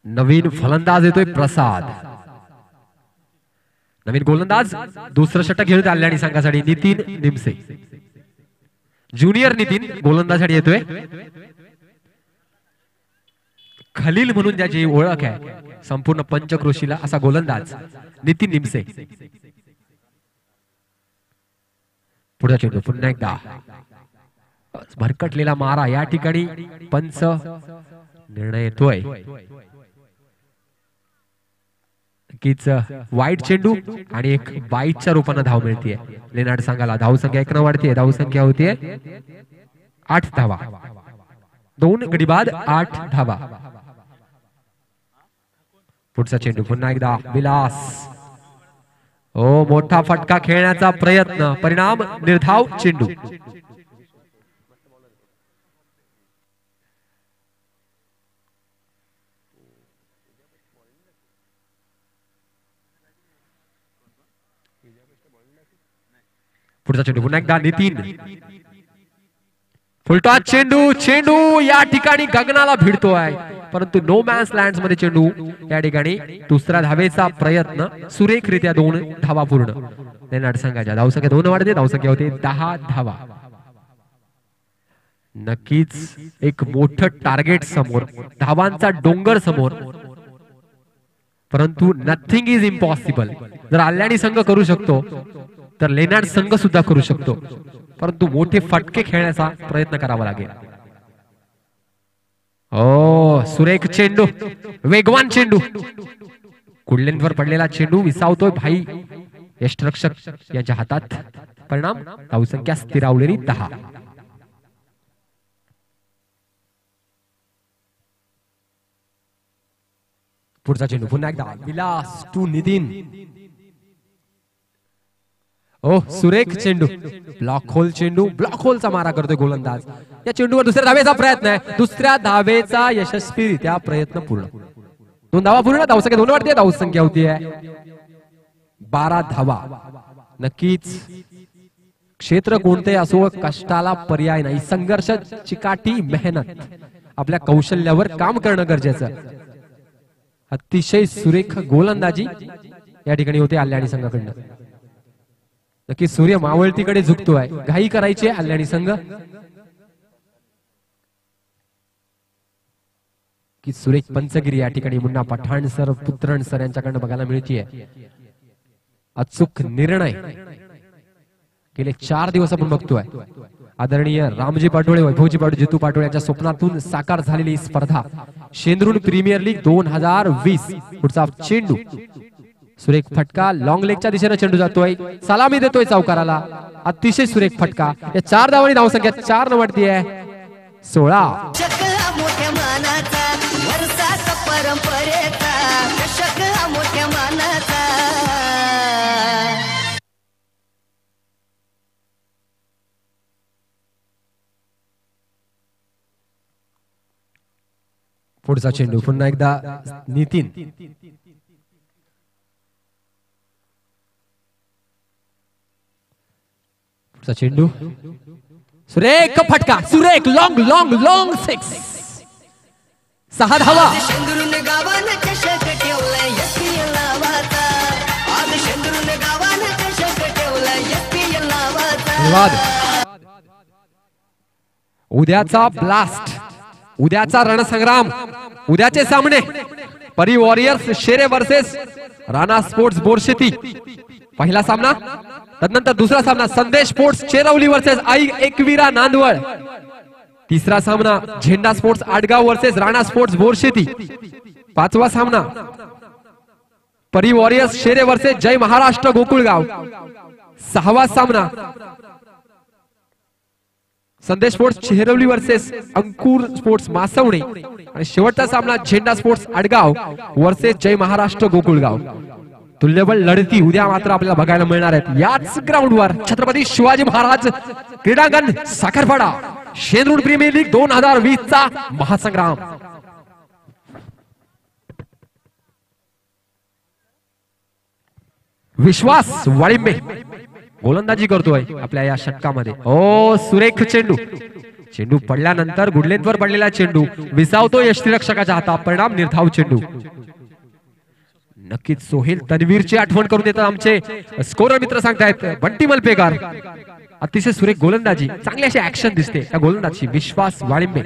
नवीन फलंदाज येतोय प्रसाद. नवीन गोलंदाज. दुसरं षटक घेऊन आल्याने संघासाठी नितीन निमसे. ज्युनियर नितीन गोलंदाजासाठी येतोय. खलील म्हणून ज्याची ओळख आहे संपूर्ण पंचक्रोशीला असा गोलंदाज नितीन निमसे. पुढचा चेंडू पुन्हा एकदा. भरकटलेला मारा. या ठिकाणी पंच निर्णय येतोय. वाईट चेंडू आणि एक बाईटच्या रूपाने धाव मिळतीये लेनार्ड संघाला. धावसंख्या 1 वाढतीये. धावसंख्या होतीये 8 धावा. 2 गडी बाद 8 धावा. पुढचा चेंडू पुन्हा एकदा विलास. मोठा फटका खेळण्याचा प्रयत्न. परिणाम निर्धाव चेंडू. पुढचा चेंडू पुन्हा एकदा नितीन. फुलटॉस चेंडू. चेंडू या ठिकाणी गगनाला भिडतोय परंतु नो मॅन्स लँड मध्ये चेंडू. या ठिकाणी दुसरा धावेचा प्रयत्न. सुरेखरित्या 2 धावा पूर्ण. लेनार्ड संघाच्या धावसंख्या 2 वाढते. धावसंख्या होते 10 धावा. नक्कीच एक मोठं टार्गेट समोर. धावांचा डोंगर समोर. परंतु नथिंग इज इम्पॉसिबल. जर आल्याणी संघ करू शकतो तर लेनार्ड संघ सुद्धा करू शकतो, परंतु मोठे फटके खेळण्याचा प्रयत्न करावा लागेल. ओ सुरेख चेंडू, वेगवान चेंडू, कुंडलेंवर पडलेला चेंडू विसावतोय भाई यष्टिरक्षक यांच्या हातात. परिणाम धावसंख्या स्थिरावलेली 10. पुढचा चेंडू पुन्हा एकदा विलास टू नितीन. ओ सुरेख चेंडू, ब्लॉक होल चेंडू, ब्लॉक होलचा मारा करतोय गोलंदाज. या चेंडूवर दुसऱ्या धावेचा प्रयत्न आहे, दुसऱ्या धावेचा यशस्वीरित्या प्रयत्न पूर्ण. 2 धावा पूर्ण, धावसंख्या 2 वाढते, धावसंख्या होती आहे 12 धावा. नक्कीच क्षेत्र कोणते असो कष्टाला पर्याय नाही. संघर्ष, चिकाटी, मेहनत, आपल्या कौशल्यावर काम करणं गरजेचं. अतिशय सुरेख गोलंदाजी या ठिकाणी होते आल्याणी संघाकडनं. नक्की सूर्य मावळतीकडे झुकतोय, घाई करायची आल्याणी संघ की सुरेख पंचगिरी या ठिकाणी मुन्ना पठाण सर, पुत्रण सर यांच्याकडनं बघायला मिळतीये. अचूक निर्णय गेले 4 दिवस आपण बघतोय. आदरणीय रामजी पाटोळे, वैभवजी पाटोळे, जितू पाटोळे यांच्या स्वप्नातून साकार झालेली स्पर्धा शेंद्रुन प्रीमियर लीग 2020. पुढचा चेंडू, सुरेख फटका, लॉंग लेगच्या दिशेने चेंडू जातोय, सलामी देतोय चौकाराला. अतिशय सुरेख फटका. या 4 धावांनी धावसंख्या 4 न वाढती आहे 16. मोठ्या मानाचा वर्षाचा परंपरेचा चषक मोठ्या मानाचा. पुढचा चेंडू पुन्हा एकदा नितीन. पुढचा चेंडू, सुरेख फटका, सुरेख लॉंग लॉंग लॉंग 6. 6 धावा. शेंदुरून गावानं चषक ठेवलाय एसपीएल नावाचा. आज शेंदुरून गावानं चषक ठेवलाय एसपीएल नावाचा. उद्याचा ब्लास्ट, उद्याचा रणसंग्राम, उद्याचे सामने परी वॉरियर्स शेरे वर्सेस राणा स्पोर्ट्स बोरशेती. पहिला सामना, तदनंतर दुसरा सामना संदेश स्पोर्ट्स चेरवली वर्सेस आई एकवीरा नांदवळ. तिसरा सामना Zenda sports Adgaon versus Rana sports Borsheti. 5वा सामना परी वॉरियर्स शेरे वर्सेस जय महाराष्ट्र गोकुळगाव. 6वा सामना संदेश स्पोर्ट्स चेहरवली वर्सेस अंकुर स्पोर्ट्स मासवणे. आणि शेवटचा सामना झेंडा स्पोर्ट्स आडगाव वर्सेस जय महाराष्ट्र गोकुळगाव. तुल्यबळ लढती उद्या मात्र आपल्याला बघायला मिळणार आहेत याच ग्राउंडवर. छत्रपती शिवाजी महाराज क्रीडांगण साखरपाडा. शेंद्रुन प्रीमियर लीग 2020 चा महासंग्राम. विश्वास वाळिंबे गोलंदाजी करतोय आपल्या या षटकामध्ये. ओ सुरेख चेंडू, चेंडू पडल्यानंतर गुडलेंवर पडलेला चेंडू विसावतो यष्टिरक्षकाच्या हातात. परिणाम निर्धाव चेंडू. नक्कीच सोहेल तन्वीरची आठवण करून देतात आमचे स्कोरर मित्र सांगतायत बंटी मलपेकर. अतिशय सुरेख गोलंदाजी, चांगली अशी ऍक्शन दिसते त्या गोलंदाजी. विश्वास वाळिंबे.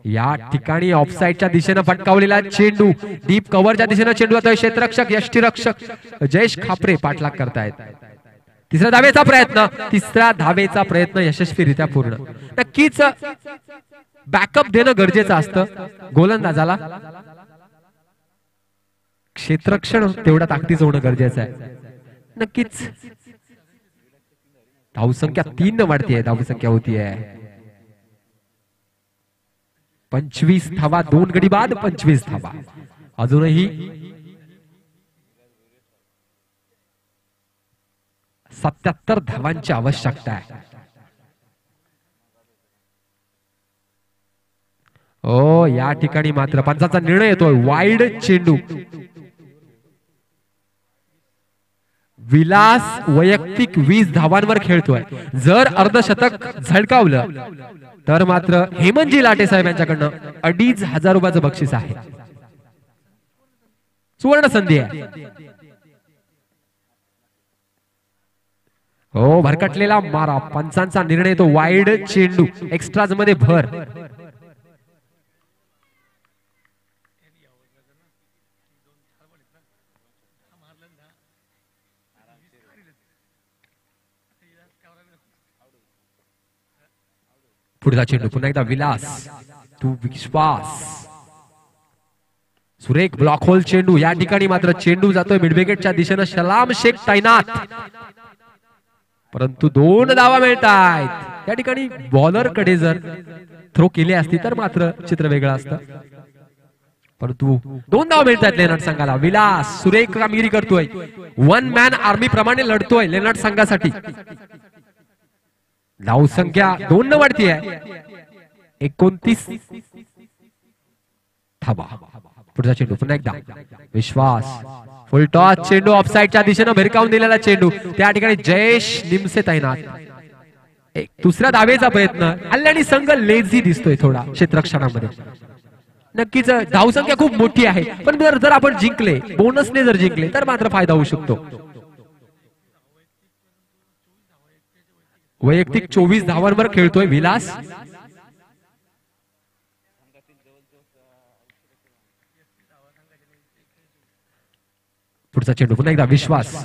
या ठिकाणी ऑफसाईडच्या दिशेने फटकावलेला चेंडू, डीप कव्हरच्या दिशेने चेंडू जातोय. क्षेत्ररक्षक यष्टिरक्षक जयेश खापरे पाठलाग करतायत. तिसऱ्या धावेचा प्रयत्न यशस्वीरित्या पूर्ण. नक्कीच बॅकअप देणं गरजेचं असतं गोलंदाजाला. क्षेत्ररक्षण तेवढा ताकदीचं होणं गरजेचं आहे. नक्कीच धावसंख्या 3 वाढतीये, धावसंख्या होतीये 25 धावा. 2 गडी बाद 25 धावा. अजूनही 77 धावांची आवश्यकता आहे. ओ या ठिकाणी मात्र पंचाचा निर्णय येतोय. वाईड चेंडू. विलास वैयक्तिक 20 धावांवर खेळतोय. जर अर्धशतक झळकावलं तर मात्र हेमंतजी लाटे साहेब यांच्याकडनं 2500 रुपयाचं बक्षीस आहे. सुवर्ण संधी आहे. हो भरकटलेला मारा. पंचांचा निर्णय तो वाईड चेंडू. एक्स्ट्राज मध्ये भर. पुढचा चेंडू पुन्हा एकदा विलास तू विश्वास सुरेख ब्लॉक होल चेंडू या ठिकाणी मात्र चेंडू जातोय मिड विकेटच्या दिशेनं सलाम शेख तैनात परंतु 2 धावा मिळतायत या ठिकाणी बॉलर कडे जर थ्रो केले असते तर मात्र चित्र वेगळं असतं परंतु 2 धावा मिळतायत लेनर्ड संघाला विलास सुरेख कामगिरी करतोय 1 मॅन आर्मी प्रमाणे लढतोय लेनर्ड संघासाठी धाव संख्या 2 न वाढती आहे 29 धावा पुढचा चेंडू पुन्हा एकदा विश्वास फुल टॉस चेंडू ऑफसाईडच्या दिशेनं भिरकावून दिलेला चेंडू त्या ठिकाणी जयेश निमसे तैनात एक दुसऱ्या धावेचा प्रयत्न कल्याणी संघ लेझी दिसतोय थोडा क्षेत्ररक्षणामध्ये नक्कीच धावसंख्या खूप मोठी आहे पण जर आपण जिंकले बोनसने जर जिंकले तर मात्र फायदा होऊ शकतो वैयक्तिक 24 धावांवर खेळतोय विलास पुढचा चेंडू पुन्हा एकदा विश्वास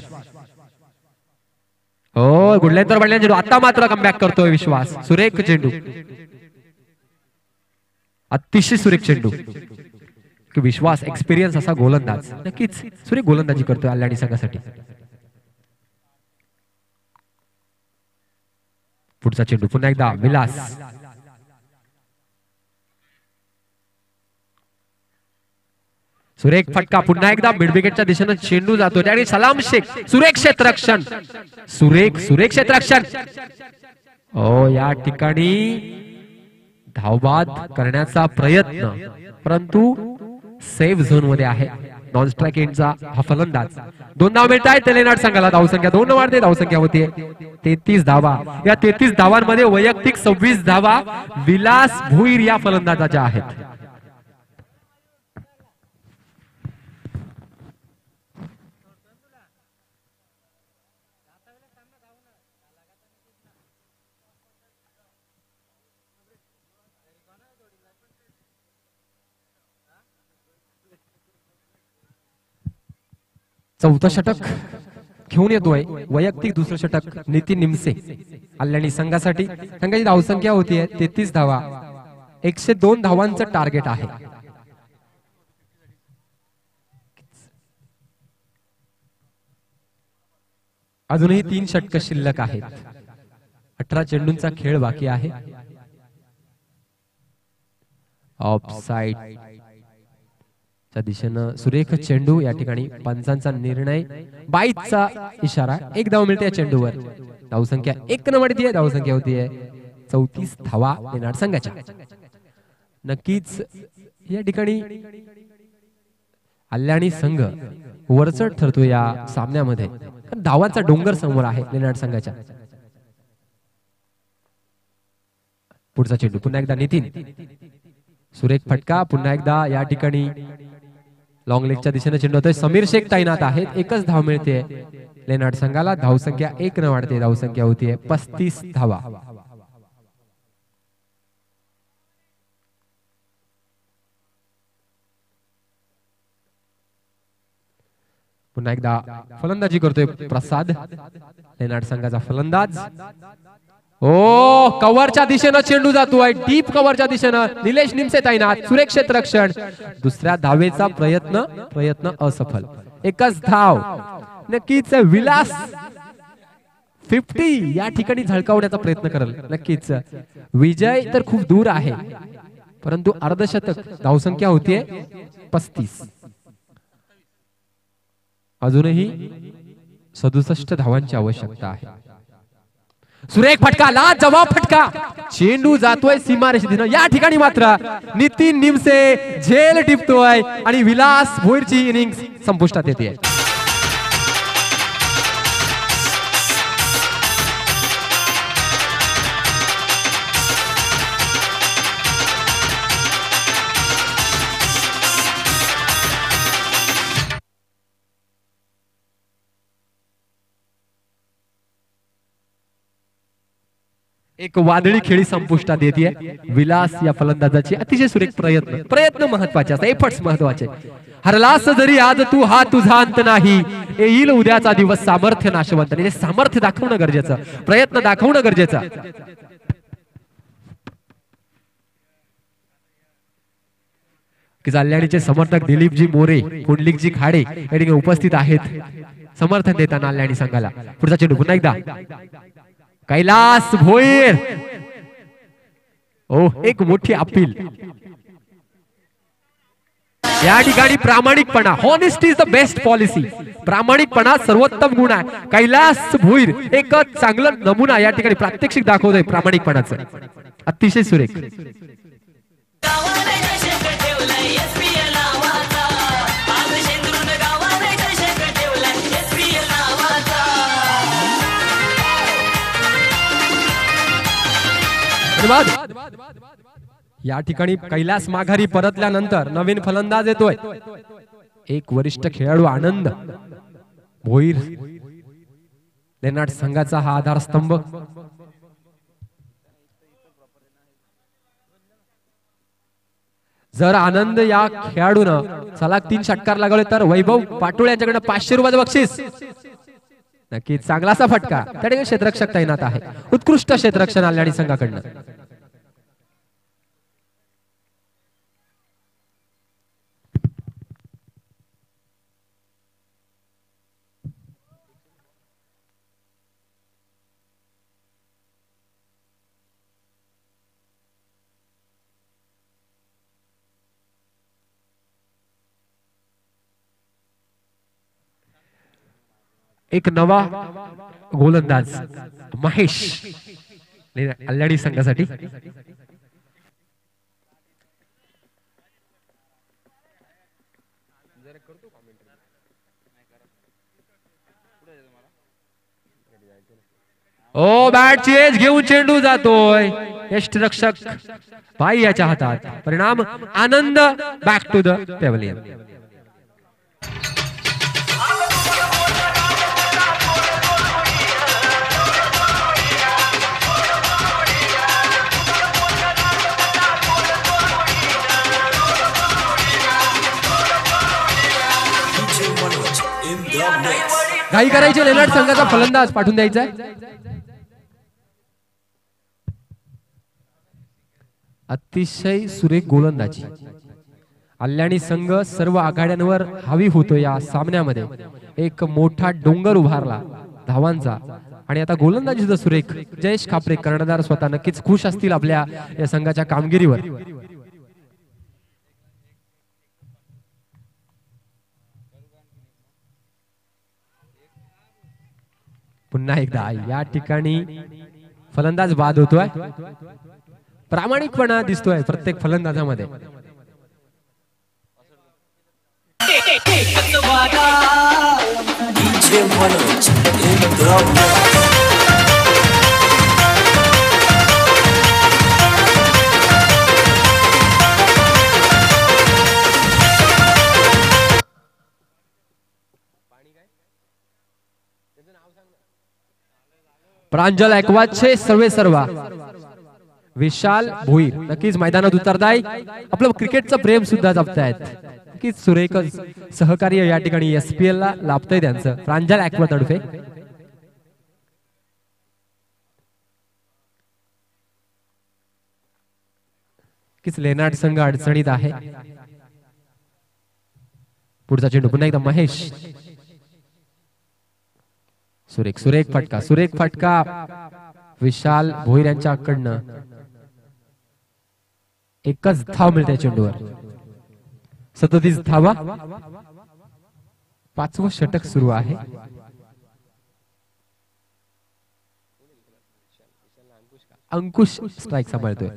हो गुडलेंतर पडल्या चेंडू आता मात्र कमबॅक करतोय विश्वास सुरेख चेंडू अतिशय सुरेख चेंडू विश्वास एक्सपिरियन्स असा गोलंदाज नक्कीच सुरेख गोलंदाजी करतोय कल्याणी संघासाठी पुढचा चेंडू पुन्हा एकदा विलास सुरेख फटका पुन्हा एकदा मिड विकेटच्या दिशेनं चेंडू जातो त्यावेळी सलाम शेख सुरेख क्षेत्ररक्षण सुरेख क्षेत्ररक्षण ओ या ठिकाणी धावबाद करण्याचा प्रयत्न परंतु सेफ झोन मध्ये आहे नॉन स्ट्राइक एंडचा हा फलंदाज 2 धावा मिळत आहेत लेनर्ड संघाला धावसंख्या 2 वाढते धावसंख्या होते 33 धावा या 33 धावांमध्ये वैयक्तिक 26 धावा विलास भुईर या फलंदाजाच्या आहेत चौथा षटक घेऊन येतोय वैयक्तिक दुसरं षटक नितीन निमसे कल्याणी संघासाठी संघाची धावसंख्या होतीये 33 धावा 102 धावांचं टार्गेट आहे अजूनही 3 षटक शिल्लक आहेत 18 चेंडूंचा खेळ बाकी आहे ऑफ साइड च्या दिशेनं सुरेख चेंडू या ठिकाणी पंचांचा निर्णय 22चा इशारा 1 धाव मिळते या चेंडूवर धावसंख्या 1 न वाढतीये धावसंख्या होतीये 34 धावा लेनर्ड संघाच्या नक्कीच या ठिकाणी कल्याणी संघ वरचढ ठरतो या सामन्यामध्ये धावांचा डोंगर समोर आहे लेनर्ड संघाच्या पुढचा चेंडू पुन्हा एकदा नितीन सुरेख फटका पुन्हा एकदा या ठिकाणी लॉंग लेगच्या दिशेने चेंडू होतोय समीर शेख तैनात आहेत 1च धाव मिळते लेनर्ड संघाला धावसंख्या 1 न वाढते धावसंख्या होतीये 35 धावा पुन्हा एकदा फलंदाजी करतोय प्रसाद लेनर्ड संघाचा फलंदाज ओ कव्हरच्या दिशेनं चेंडू जातोय डीप कव्हरच्या दिशेनं निलेश निमसे तैनात सुरेख क्षेत्ररक्षण दुसऱ्या धावेचा प्रयत्न असफल 1च धाव नक्कीच विलास 50 या ठिकाणी झळकावण्याचा प्रयत्न करेल नक्कीच विजय तर खूप दूर आहे परंतु अर्धशतक धावसंख्या होतीये 35 अजूनही 67 धावांची आवश्यकता आहे सुरेख फटका लाजवाब फटका चेंडू जातोय सीमारेषेतून या ठिकाणी मात्र नितीन निमसे झेल टिपतोय आणि विलास भोईरची इनिंग्स संपुष्टात येते एक वादळी खेळी संपुष्टात येते विलास या फलंदाजाची अतिशय सुरेख प्रयत्न महत्वाचे असतात एफर्ट्स महत्वाचे हरलास जरी आज तू हा तुझा अंत नाही, येईल उद्याचा दिवस सामर्थ्य नाशवंत. म्हणजे सामर्थ्य दाखवणं गरजेचं, प्रयत्न दाखवणं गरजेचं. की जालन्याचे समर्थक दिलीपजी मोरे, पुंडलिकजी खाडे या ठिकाणी उपस्थित आहेत समर्थन देताना आल्याणी संघाला. पुढचा चेंडू पुन्हा एकदा कैलास भोईर. ओ एक मोठी अपील. या ठिकाणी प्रामाणिकपणा, honesty is the best policy. प्रामाणिकपणा सर्वोत्तम गुण आहे. कैलास भोईर एक चांगला नमुना या ठिकाणी प्रात्यक्षिक दाखवतोय प्रामाणिकपणाचं. अतिशय सुरेख. या ठिकाणी कैलास माघारी परतल्यानंतर नवीन फलंदाज येतोय. एक वरिष्ठ खेळाडू आनंद भोईर लेनाट संघाचा हा आधारस्तंभ. जर आनंद या खेळाडूनं सलग 3 षटकार लागले तर वैभव पाटोळे यांच्याकडे 500 रुपयाचं बक्षीस. नक्कीच चांगलासा फटका. त्या ठिकाणी क्षेत्ररक्षक तैनात आहे. उत्कृष्ट क्षेत्ररक्षण आल्याणी संघाकडनं. एक नवा गोलंदाज महेश अल्लाडी संघासाठी. ओ बॅटची एज घेऊन चेंडू जातोय. यष्टरक्षक भाई याच्या हातात. परिणाम आनंद बॅक टू द पेव्हलियन. घाई करायची. लेनाट संघाचा फलंदाज पाठवून द्यायचा. अतिशय सुरेख गोलंदाजी. अल्लाणी संघ सर्व आघाड्यांवर हावी होतो या सामन्यामध्ये. एक मोठा डोंगर उभारला धावांचा. आणि आता गोलंदाजी सुद्धा सुरेख. जयेश खापरे कर्णधार स्वतः नक्कीच खुश असतील आपल्या या संघाच्या कामगिरीवर. पुन्हा एकदा या ठिकाणी फलंदाज बाद होतोय. प्रामाणिकपणा दिसतोय प्रत्येक फलंदाजामध्ये. प्रांजल ऐकवाचे सर्वेसर्वा विशाल भोईर नक्कीच मैदानात उतरताय. आपलं क्रिकेटचं प्रेम सुद्धा जपतायत. नक्कीच सुरेख सहकार्य या ठिकाणी SPL ला लाभतंय त्यांचं. प्रांजल ऐकवा तर्फे किस लेनाट संघ अडचणीत आहे. पुढचा चेंडू पुन्हा एकदा महेश. सुरेख सुरेख फटका. सुरेख फटका विशाल भोईर यांच्याकडनं. एकच धाव मिळते चेंडूवर. 37 धावा. 5वं षटक सुरू आहे. अंकुश स्ट्राइक सांभाळतोय.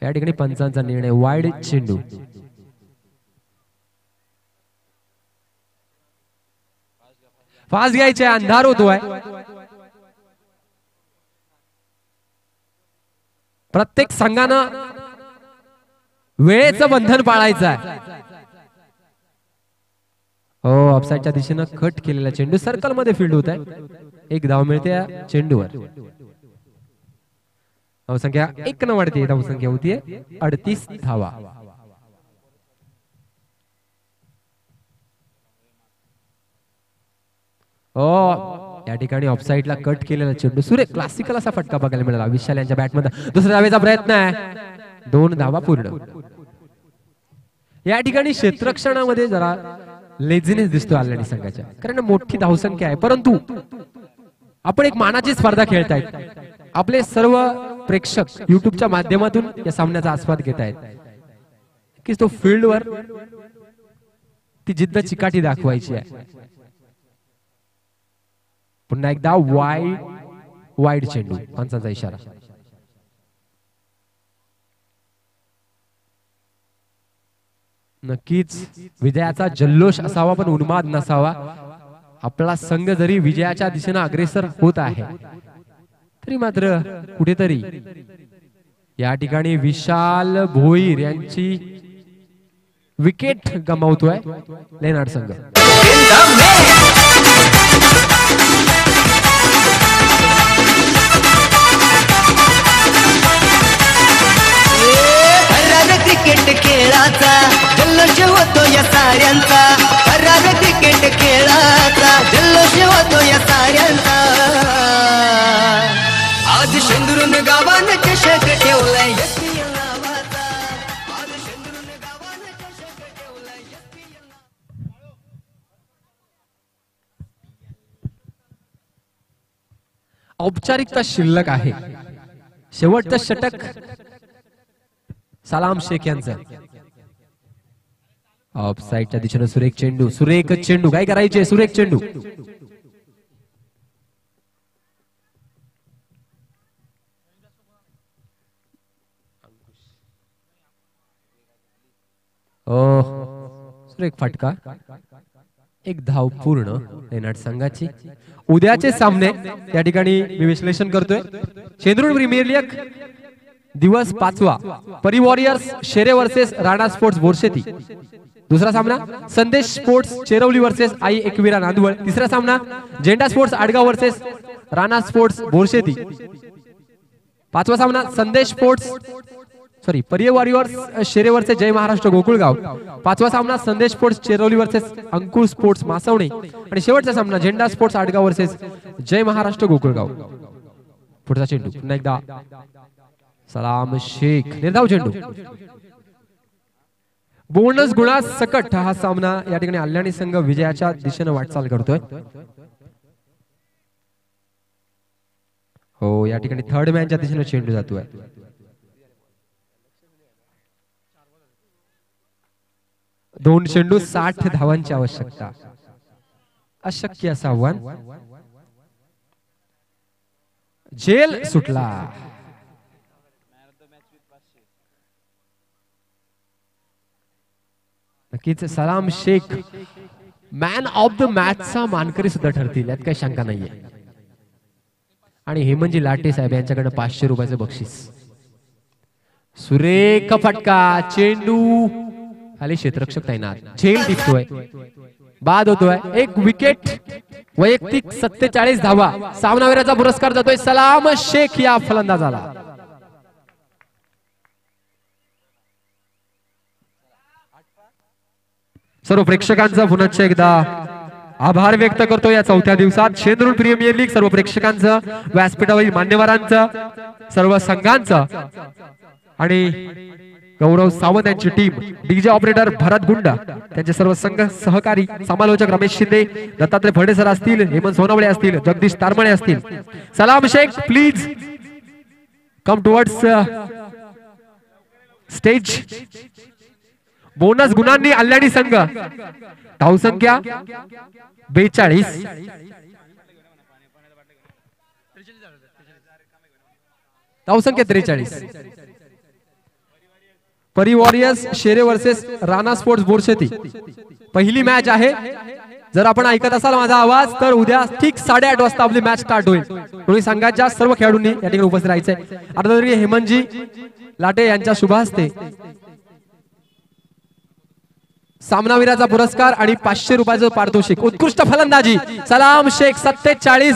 या ठिकाणी पंचांचा निर्णय वाईड चेंडू. फास्ट घ्यायचे. अंधार होतोय. प्रत्येक संघानं वेळेचं बंधन पाळायचं आहे. हो ऑफसाईडच्या दिशेनं कट केलेला चेंडू सर्कल मध्ये फील्ड होत आहे. 1 धाव मिळते या चेंडूवर. धावसंख्या 1 न वाढते. धावसंख्या होतीये 38 धावा. हो या ठिकाणी ऑफसाईडला कट केलेला चेंडू सुरेख क्लासिकल असा फटका बघायला मिळाला विशाल यांच्या बॅटमध्ये दुसऱ्या धावेचा प्रयत्न आहे 2 धावा पूर्ण या ठिकाणी क्षेत्ररक्षणामध्ये जरा लेझीनेस दिसतो आल्याने संघाच्या कारण मोठी धावसंख्या आहे परंतु आपण एक मानाची स्पर्धा खेळतायत आपले सर्व प्रेक्षक युट्यूबच्या माध्यमातून या सामन्याचा आस्वाद घेत आहेत की तो फील्डवर ती जिद्द चिकाटी दाखवायची आहे पुन्हा एकदा वाईड चेंडू पंचांचा इशारा नक्कीच विजयाचा जल्लोष असावा पण उन्माद नसावा आपला संघ जरी विजयाच्या दिशेने अग्रेसर होत आहे तरी मात्र कुठेतरी या ठिकाणी विशाल भोईर यांची विकेट गमावतोय लेनार्ड संघ क्रिकेट खेळाचा जल्लोष होतो या साऱ्यांचा फरार क्रिकेट खेळाचा जल्लोष होतो या साऱ्यांचा आज शेंदुरून गावानं चषक ठेवलाय SPL नावाचा आज शेंदुरून गावानं चषक ठेवलाय SPL औपचारिकता शिल्लक आहे शेवटचं षटक सलाम शेख यांचं ऑफ साइडच्या दिशेने सुरेख चेंडू काय करायचे सुरेख चेंडू सुरेख फटका एक धाव पूर्ण लेनार्ड संघाची उद्याचे सामने या ठिकाणी मी विश्लेषण करतोय चेंद्रूर प्रीमियर लीग दिवस 5वा परी वॉरियर्स शेरे वर्सेस राणा स्पोर्ट्स बोरशेती दुसरा सामना संदेश स्पोर्ट्स चेरवली वर्सेस आई एकविरा नांदवळ तिसरा सामना Zenda sports Adgaon versus Rana sports Borsheti पाचवा सामना संदेश स्पोर्ट्स परी वॉरियर्स शेरे वर्सेस जय महाराष्ट्र गोकुळगाव पाचवा सामना संदेश स्पोर्ट्स चेरवली वर्सेस अंकुर स्पोर्ट्स मासवणे आणि शेवटचा सामना झेंडा स्पोर्ट्स आडगाव वर्सेस जय महाराष्ट्र गोकुळगाव पुढचा चेंडू पुन्हा एकदा सलाम शेख निर्धाव चेंडू बोनस गुणा सकट हा सामना या ठिकाणी आल्याणी संघ विजयाच्या दिशेने वाटचाल करतोय हो या ठिकाणी थर्ड मॅनच्या दिशेने चेंडू जातोय दोन चेंडू 60 धावांची आवश्यकता अशक्य असा आव्हान जेल सुटला नक्कीच Salam Shaikh man of the match चा मानकरी सुद्धा ठरतील यात काही शंका नाहीये आणि हेमंतजी लाटे साहेब यांच्याकडे 500 रुपयाचं बक्षीस सुरेख फटका चेंडू खाली क्षेत्ररक्षक तैनात झेल टिकतोय बाद होतोय एक विकेट वैयक्तिक 47 धावा सामनावीराचा पुरस्कार जातोय सलाम शेख या फलंदाजाला सर्व प्रेक्षकांचा पुन्हा एकदा आभार व्यक्त करतो या चौथ्या दिवसात शेंद्रूर प्रीमियर लीग सर्व प्रेक्षकांचं व्यासपीठावरील मान्यवरांचं सर्व संघांचं आणि गौरव सावंत यांची टीम डीजे ऑपरेटर भरत गुंड त्यांचे सर्व संघ सहकारी समालोचक रमेश शिंदे दत्तात्रय फडे सर असतील हेमंत सोनवळे असतील जगदीश तारमळे असतील Salam Shaikh please come towards stage bonus गुणांनी आल्याणी संघ धावसंख्या 42 धावसंख्या 43 परी वॉरियर्स शेरे वर्सेस राणा स्पोर्ट्स बोरशेती पहिली मॅच आहे जर आपण ऐकत असाल माझा आवाज तर उद्या ठीक 8:30 वाजता आपली मॅच स्टार्ट होईल दोन्ही संघाच्या सर्व खेळाडूंनी या ठिकाणी उपस्थित राहायचंय आता तरी हेमंतजी लाटे यांच्या शुभ हस्ते सामनावीराचा पुरस्कार आणि 500 रुपयाचं पारितोषिक उत्कृष्ट फलंदाजी सलाम शेख 47